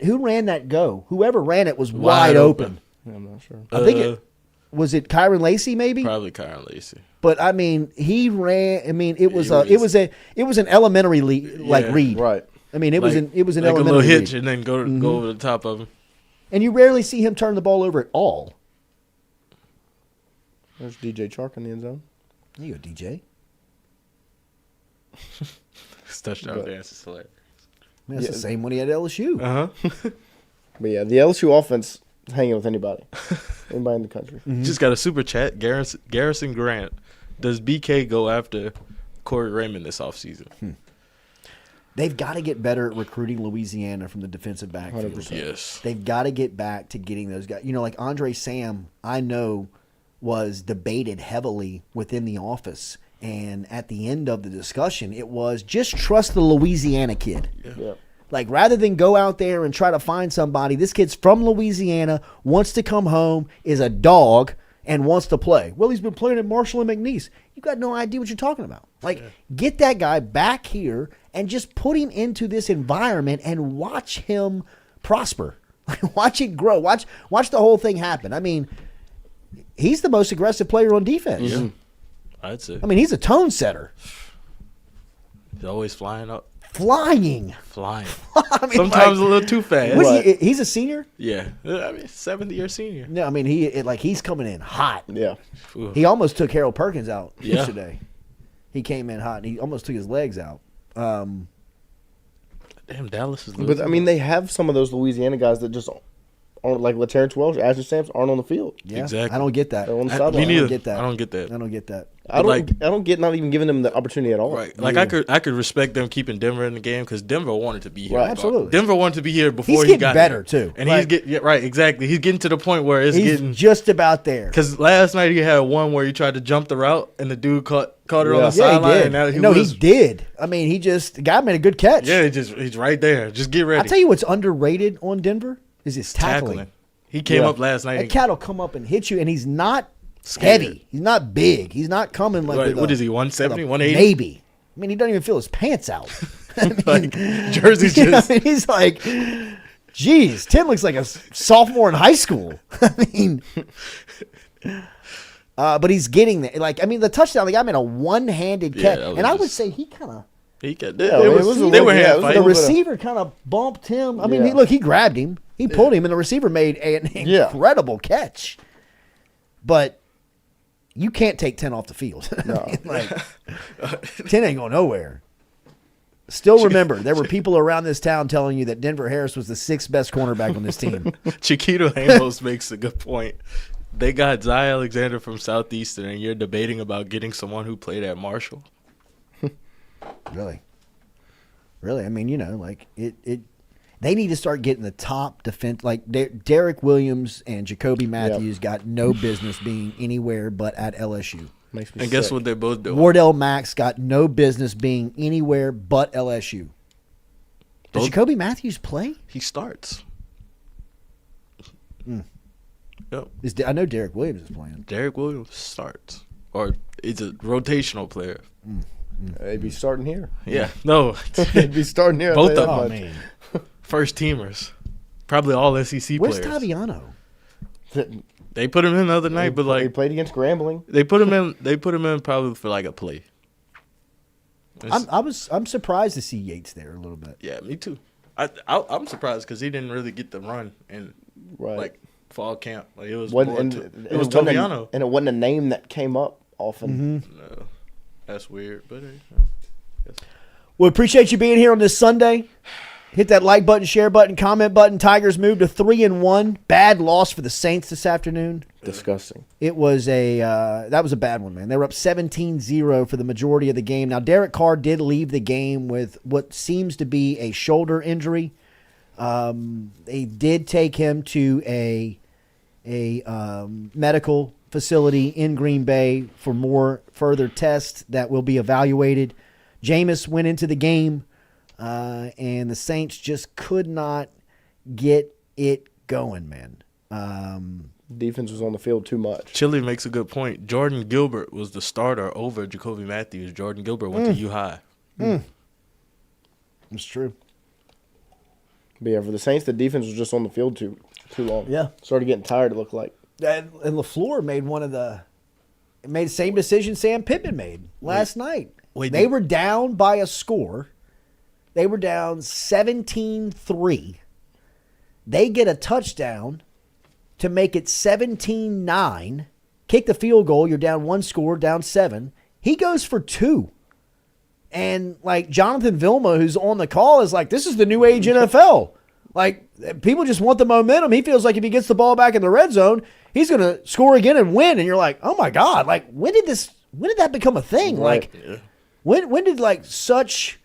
Speaker 3: go? Whoever ran it was wide open.
Speaker 8: Yeah, I'm not sure.
Speaker 3: I think was it Kyron Lacey maybe?
Speaker 9: Probably Kyron Lacey.
Speaker 3: But I mean, he ran. I mean, it was an elementary read.
Speaker 8: Right.
Speaker 3: I mean, it was an
Speaker 9: like a
Speaker 3: elementary
Speaker 9: little hitch
Speaker 3: read.
Speaker 9: and then go over the top of him.
Speaker 3: And you rarely see him turn the ball over at all.
Speaker 8: There's DJ Chark in the end zone.
Speaker 3: There you go, DJ.
Speaker 9: His touchdown dance is hilarious.
Speaker 3: That's the same one he had at LSU.
Speaker 9: Uh-huh.
Speaker 8: But yeah, the LSU offense is hanging with anybody in the country.
Speaker 9: Just got a super chat. Garrison Grant. Does BK go after Corey Raymond this offseason?
Speaker 3: They've got to get better at recruiting Louisiana from the defensive backfield.
Speaker 8: 100%.
Speaker 9: Yes.
Speaker 3: They've got to get back to getting those guys. You know, like Andre Sam, I know, was debated heavily within the office. And at the end of the discussion, it was just trust the Louisiana kid.
Speaker 8: Yeah.
Speaker 3: Like, rather than go out there and try to find somebody, this kid's from Louisiana, wants to come home, is a dog, and wants to play. Well, he's been playing at Marshall and McNeese. You got no idea what you're talking about. Like, get that guy back here and just put him into this environment and watch him prosper. Watch it grow. Watch the whole thing happen. I mean, he's the most aggressive player on defense.
Speaker 9: Yeah. I'd say.
Speaker 3: I mean, he's a tone setter.
Speaker 9: He's always flying up.
Speaker 3: Flying.
Speaker 9: I mean,
Speaker 3: Sometimes
Speaker 9: like, a little too fast.
Speaker 3: He's a senior?
Speaker 9: Yeah. I mean, 7th-year senior.
Speaker 3: No, I mean, he's coming in hot.
Speaker 8: Yeah.
Speaker 9: Ooh.
Speaker 3: He almost took Harold Perkins out yesterday. He came in hot, and he almost took his legs out.
Speaker 9: Damn, Dallas is losing.
Speaker 8: But, I mean, they have some of those Louisiana guys that just aren't, like LaTerrence Welsh, Ashley Stamps, aren't on the field.
Speaker 3: Yeah,
Speaker 9: exactly.
Speaker 3: I don't get that.
Speaker 8: They're on the
Speaker 9: Me
Speaker 8: sideline.
Speaker 9: neither.
Speaker 3: I don't get that.
Speaker 9: I don't get that.
Speaker 3: I don't get that.
Speaker 8: I don't get not even giving them the opportunity at all.
Speaker 9: Right. Like, I could respect them keeping Denver in the game because Denver wanted to be here.
Speaker 8: Right.
Speaker 3: Absolutely.
Speaker 9: Denver wanted to be here before
Speaker 3: He's
Speaker 9: he
Speaker 3: getting
Speaker 9: got
Speaker 3: better,
Speaker 9: here.
Speaker 3: too.
Speaker 9: And
Speaker 3: Like,
Speaker 9: he's getting right, exactly. He's getting to the point where it's
Speaker 3: he's
Speaker 9: getting
Speaker 3: just about there.
Speaker 9: because last night he had one where he tried to jump the route and the dude caught it on the
Speaker 3: Yeah, he
Speaker 9: sideline.
Speaker 3: did.
Speaker 9: And
Speaker 3: He did. I mean, the guy made a good catch.
Speaker 9: Yeah, he's right there. Just get ready.
Speaker 3: I'll tell you what's underrated on Denver is his tackling.
Speaker 9: He came up last night.
Speaker 3: That cat will come up and hit you, and he's not heavy. He's not big. He's not coming like
Speaker 9: Right,
Speaker 3: with
Speaker 9: what is he, 170, 180?
Speaker 3: Maybe. I mean, he doesn't even feel his pants out. I mean,
Speaker 9: Like, Jersey's just.
Speaker 3: I mean, he's like, geez, Tim looks like a sophomore in high school. I mean, but he's getting there. Like, I mean, the touchdown, the guy made a one-handed catch,
Speaker 9: that was
Speaker 3: and I would
Speaker 9: just-
Speaker 3: say he kind of.
Speaker 9: He got
Speaker 8: Yeah,
Speaker 9: they
Speaker 8: it
Speaker 9: was,
Speaker 8: was a
Speaker 9: they
Speaker 8: little-
Speaker 9: were
Speaker 8: yeah,
Speaker 9: hand
Speaker 8: it was a
Speaker 9: fighting.
Speaker 3: The receiver kind of bumped him. I mean,
Speaker 8: Yeah.
Speaker 3: he grabbed him. He pulled him, and the receiver made an incredible catch. But you can't take 10 off the field.
Speaker 8: No.
Speaker 3: I mean, like, 10 ain't going nowhere. Still remember, there were people around this town telling you that Denver Harris was the 6th best cornerback on this team.
Speaker 9: Chiquito Amos makes a good point. They got Zy Alexander from Southeastern, and you're debating about getting someone who played at Marshall.
Speaker 3: Really? I mean, you know, like they need to start getting the top defense. Like Derek Williams and Jacoby Matthews got no business being anywhere but at LSU.
Speaker 8: Makes me
Speaker 9: And guess
Speaker 8: sick.
Speaker 9: what they both do?
Speaker 3: Wardell Max got no business being anywhere but LSU. Does
Speaker 9: Both-
Speaker 3: Jacoby Matthews play?
Speaker 9: He starts. Yep.
Speaker 3: I know Derek Williams is playing.
Speaker 9: Derek Williams starts. Or he's a rotational player.
Speaker 8: They'd be starting here.
Speaker 9: Yeah. No.
Speaker 8: They'd be starting here.
Speaker 9: Both
Speaker 8: I'll
Speaker 9: of
Speaker 8: tell you
Speaker 9: them.
Speaker 8: that much.
Speaker 9: First teamers. Probably all SEC
Speaker 3: Where's
Speaker 9: players.
Speaker 3: Taviano?
Speaker 9: They put him in the other night, but
Speaker 8: They
Speaker 9: like
Speaker 8: played against Grambling.
Speaker 9: they put him in probably for like a play.
Speaker 3: I'm surprised to see Yates there a little bit.
Speaker 9: Yeah, me too. I'm surprised because he didn't really get the run in like fall camp. Like it was more it was Toviano,
Speaker 8: and it wasn't a name that came up often.
Speaker 9: No, that's weird, but
Speaker 3: We appreciate you being here on this Sunday. Hit that like button, share button, comment button. Tigers moved to 3-1. Bad loss for the Saints this afternoon.
Speaker 8: Disgusting.
Speaker 3: It was that was a bad one, man. They were up 17-0 for the majority of the game. Now, Derek Carr did leave the game with what seems to be a shoulder injury. They did take him to a medical facility in Green Bay for more further tests that will be evaluated. Jameis went into the game, and the Saints just could not get it going, man.
Speaker 8: Defense was on the field too much.
Speaker 9: Chili makes a good point. Jordan Gilbert was the starter over Jacoby Matthews. Jordan Gilbert went to U-High.
Speaker 3: It's true.
Speaker 8: But yeah, for the Saints, the defense was just on the field too long.
Speaker 3: Yeah.
Speaker 8: Started getting tired, it looked like.
Speaker 3: And LaFleur made made the same decision Sam Pittman made last night.
Speaker 9: Wait,
Speaker 3: they were down by a score. They were down 17-3. They get a touchdown to make it 17-9. Kick the field goal. You're down 1 score, down 7. He goes for 2. And, like, Jonathan Vilma, who's on the call, is like, this is the new age NFL. Like, people just want the momentum. He feels like if he gets the ball back in the red zone, he's going to score again and win. And you're like, oh, my God. Like, when did that become a thing?
Speaker 8: Right.
Speaker 3: Like, when did, like, such...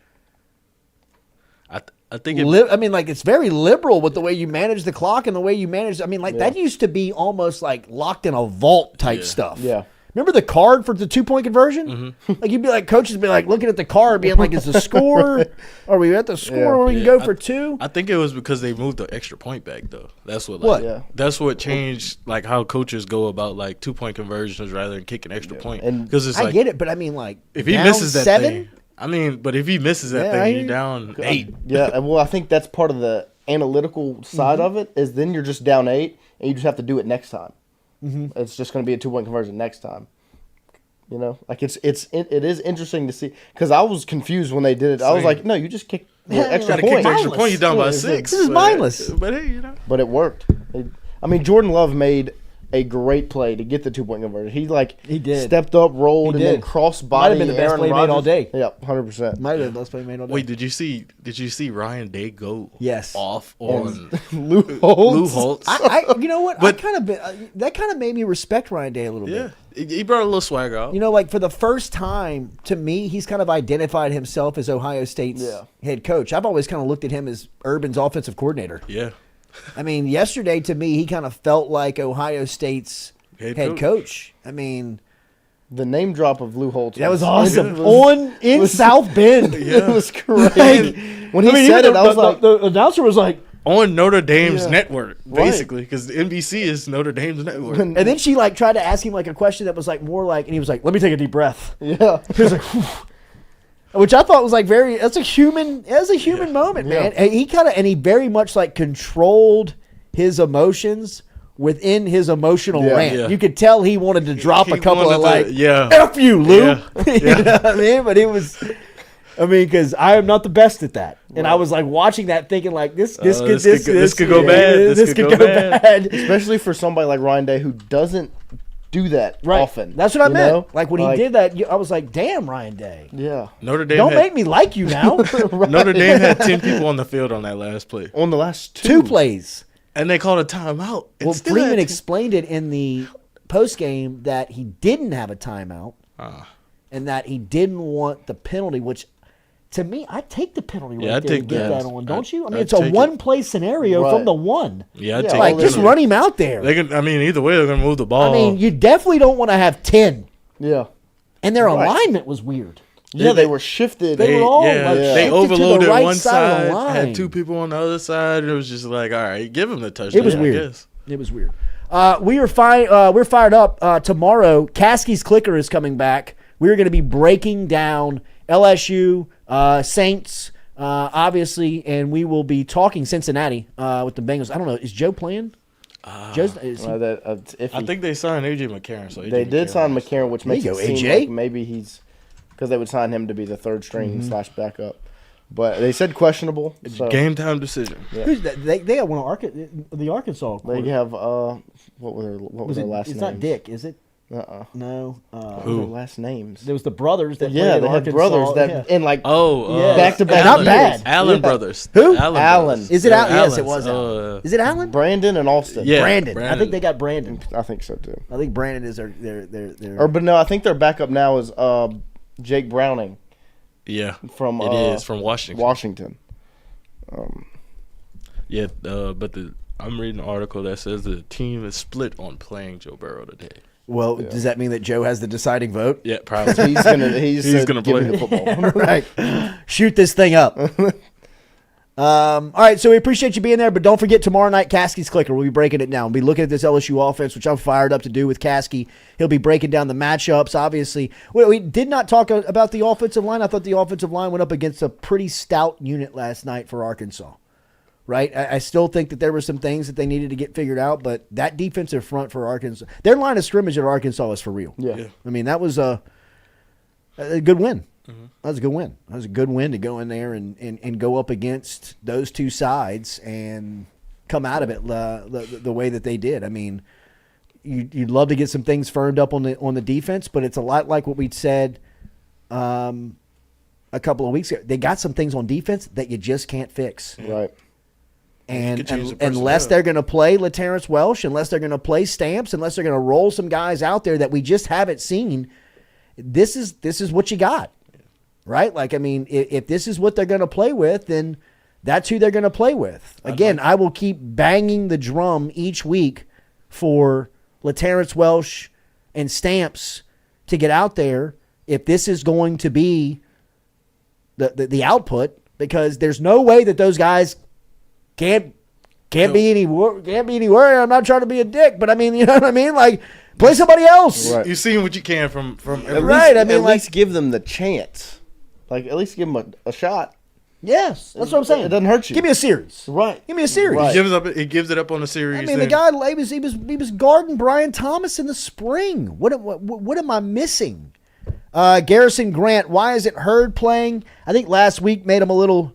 Speaker 9: I think
Speaker 3: it's very liberal with the way you manage the clock and the way you manage. I mean, like that used to be almost like locked in a vault type stuff.
Speaker 8: Yeah.
Speaker 3: Remember the card for the 2-point conversion?
Speaker 9: Mm-hmm.
Speaker 3: Like you'd be like, coaches would be like looking at the card, being like, "Is the score? Are we at the score where we can go for 2?"
Speaker 9: I think it was because they moved the extra point back though. That's what.
Speaker 3: That's
Speaker 9: what changed like how coaches go about like 2-point conversions rather than kicking extra point.
Speaker 8: And
Speaker 9: because it's
Speaker 3: I
Speaker 9: like,
Speaker 3: get it, but I mean, like
Speaker 9: if he misses that
Speaker 3: 7?
Speaker 9: thing. I mean, but if he misses that thing, you're down 8.
Speaker 8: Yeah, well, I think that's part of the analytical side of it. Is then you're just down 8, and you just have to do it next time. Mm-hmm. It's just going to be a 2-point conversion next time. You know, like it is interesting to see because I was confused when they did it.
Speaker 9: Same.
Speaker 8: I was like, no, you just kick the extra
Speaker 9: Kick
Speaker 8: point.
Speaker 9: the extra point, you're down by 6.
Speaker 3: This is mindless.
Speaker 9: But hey, you know.
Speaker 8: But it worked. I mean, Jordan Love made a great play to get the 2-point conversion. He did stepped up, rolled, and then cross body.
Speaker 3: Might have been the best play made all day.
Speaker 8: Yeah, 100%.
Speaker 3: Might have been the best play made all day.
Speaker 9: Wait, did you see Ryan Day go?
Speaker 3: Yes.
Speaker 9: Off on
Speaker 8: Lou Holtz.
Speaker 9: Lou Holtz.
Speaker 3: You know what? But that kind of made me respect Ryan Day a little bit.
Speaker 9: He brought a little swagger out.
Speaker 3: You know, like for the first time, to me, he's kind of identified himself as Ohio State's head coach. I've always kind of looked at him as Urban's offensive coordinator.
Speaker 9: Yeah.
Speaker 3: I mean, yesterday to me, he kind of felt like Ohio State's head coach. I mean,
Speaker 8: the name drop of Lou Holtz.
Speaker 3: That was awesome. In South Bend.
Speaker 8: It was crazy. When he said it, I was like,
Speaker 3: the announcer was like,
Speaker 9: on Notre Dame's network, basically, because NBC is Notre Dame's network.
Speaker 3: And then she like tried to ask him like a question that was like more like, and he was like, "Let me take a deep breath."
Speaker 8: Yeah,
Speaker 3: he was like, whew. Which I thought was like that's a human moment, man. And he very much like controlled his emotions within his emotional rant. Yeah. You could tell he wanted to drop a couple of like, "F you, Lou," you know what I mean? But it was. I mean, because I am not the best at that, and I was like watching that, thinking like this could go bad. This could go bad,
Speaker 8: especially for somebody like Ryan Day who doesn't do that often.
Speaker 3: That's what I meant. Like when he did that, I was like, "Damn, Ryan Day."
Speaker 8: Yeah,
Speaker 9: Notre Dame.
Speaker 3: Don't make me like you now.
Speaker 9: Notre Dame had 10 people on the field on that last play.
Speaker 8: On the last
Speaker 3: two plays,
Speaker 9: and they called a timeout.
Speaker 3: Well, Freeman explained it in the post game that he didn't have a timeout, and that he didn't want the penalty, which. To me, I take the penalty right there and get that on, don't you? I mean, it's a one-play scenario from the one.
Speaker 9: Yeah, I'd
Speaker 3: take like just run him out there.
Speaker 9: Either way, they're going to move the ball.
Speaker 3: I mean, you definitely don't want to have 10.
Speaker 8: Yeah.
Speaker 3: And their alignment was weird.
Speaker 8: Yeah, they were shifted.
Speaker 3: They were all
Speaker 9: they overloaded
Speaker 3: right
Speaker 9: one
Speaker 3: side,
Speaker 9: had 2 people on the other side. It was just like, all right, give them the touchdown.
Speaker 3: It was weird. It was weird. We're fired up. Tomorrow, Caskey's Clicker is coming back. We're going to be breaking down LSU, Saints, obviously, and we will be talking Cincinnati with the Bengals. I don't know. Is Joe playing?
Speaker 9: I
Speaker 8: think
Speaker 9: they signed A.J. McCarron. So
Speaker 8: they did sign McCarron, which makes it seem like maybe he's because they would sign him to be the third string / backup. But they said questionable.
Speaker 9: It's a game time decision.
Speaker 3: Yeah. Who's that? They have one of the Arkansas.
Speaker 8: They have what was their last name?
Speaker 3: It's not Dick, is it? No.
Speaker 8: What were their last names?
Speaker 3: There was the brothers that
Speaker 8: they had brothers that in like back to back.
Speaker 3: Not bad.
Speaker 9: Allen brothers.
Speaker 3: Who?
Speaker 8: Allen.
Speaker 3: Is it Allen? Yes, it was Allen. Is it Allen?
Speaker 8: Brandon and Austin.
Speaker 3: Yeah, Brandon. I think they got Brandon.
Speaker 8: I think so too.
Speaker 3: I think Brandon is their
Speaker 8: but no, I think their backup now is Jake Browning.
Speaker 9: Yeah,
Speaker 8: from
Speaker 9: Washington. But I'm reading an article that says the team is split on playing Joe Burrow today.
Speaker 3: Well, does that mean that Joe has the deciding vote?
Speaker 9: Yeah, probably.
Speaker 8: He's gonna play the football.
Speaker 3: Right. Shoot this thing up. All right, so we appreciate you being there, but don't forget tomorrow night, Caskey's Clicker. We'll be breaking it down. We'll be looking at this LSU offense, which I'm fired up to do with Caskey. He'll be breaking down the matchups, obviously. We did not talk about the offensive line. I thought the offensive line went up against a pretty stout unit last night for Arkansas. Right? I still think that there were some things that they needed to get figured out, but that defensive front for Arkansas, their line of scrimmage at Arkansas is for real.
Speaker 8: Yeah.
Speaker 3: I mean, that was a good win. That was a good win. That was a good win to go in there and go up against those two sides and come out of it the way that they did. I mean, you'd love to get some things firmed up on the defense, but it's a lot like what we'd said a couple of weeks ago. They got some things on defense that you just can't fix.
Speaker 8: Right.
Speaker 3: And unless they're going to play LaTerrence Welsh, unless they're going to play Stamps, unless they're going to roll some guys out there that we just haven't seen, this is what you got. Right? Like, I mean, if this is what they're going to play with, then that's who they're going to play with. Again, I will keep banging the drum each week for LaTerrence Welsh and Stamps to get out there if this is going to be the output, because there's no way that those guys can't be anywhere. I'm not trying to be a dick, but I mean, you know what I mean? Like, play somebody else.
Speaker 9: Right. You're seeing what you can from
Speaker 3: right. I mean,
Speaker 8: at least give them the chance. Like, at least give them a shot.
Speaker 3: Yes, that's what I'm saying.
Speaker 8: It doesn't hurt you.
Speaker 3: Give me a series.
Speaker 8: Right.
Speaker 3: Give me a series.
Speaker 8: Right.
Speaker 9: He gives it up on a series.
Speaker 3: I mean, the guy he was guarding Brian Thomas in the spring. What am I missing? Garrison Grant, why is it Hurd playing? I think last week made him a little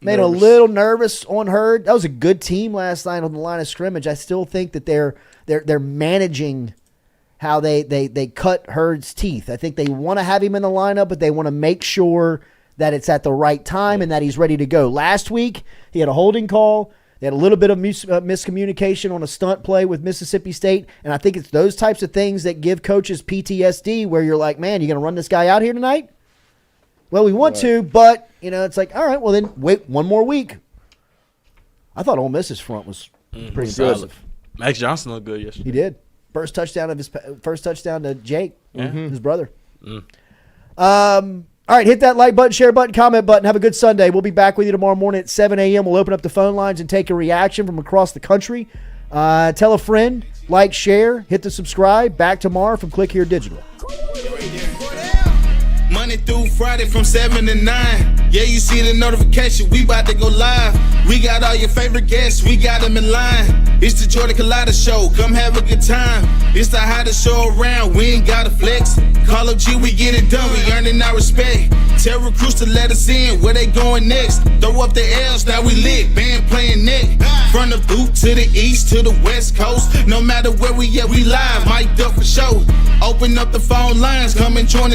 Speaker 3: nervous on Hurd. That was a good team last night on the line of scrimmage. I still think that they're managing how they cut Hurd's teeth. I think they want to have him in the lineup, but they want to make sure that it's at the right time and that he's ready to go. Last week, he had a holding call. They had a little bit of miscommunication on a stunt play with Mississippi State, and I think it's those types of things that give coaches PTSD, where you're like, man, you going to run this guy out here tonight? Well, we want to, but, it's like, all right, well, then wait one more week. I thought Ole Miss's front was pretty impressive.
Speaker 9: Max Johnson looked good yesterday.
Speaker 3: He did. First touchdown to Jake, his brother. All right, hit that like button, share button, comment button. Have a good Sunday. We'll be back with you tomorrow morning at 7 a.m. We'll open up the phone lines and take a reaction from across the country. Tell a friend, like, share, hit the subscribe. Back tomorrow from Click Here Digital.
Speaker 5: Monday through Friday from 7 to 9. Yeah, you see the notification. We about to go live. We got all your favorite guests. We got them in line. It's the Jordy Culotta Show. Come have a good time. It's the hottest show around. We ain't got to flex. Call up G, we get it done. We earning our respect. Tell recruits to let us in. Where they going next? Throw up the L's. Now we lit. Band playing neck. From the boot to the east to the west coast. No matter where we at, we live. Mic'd up for show. Open up the phone lines. Come and join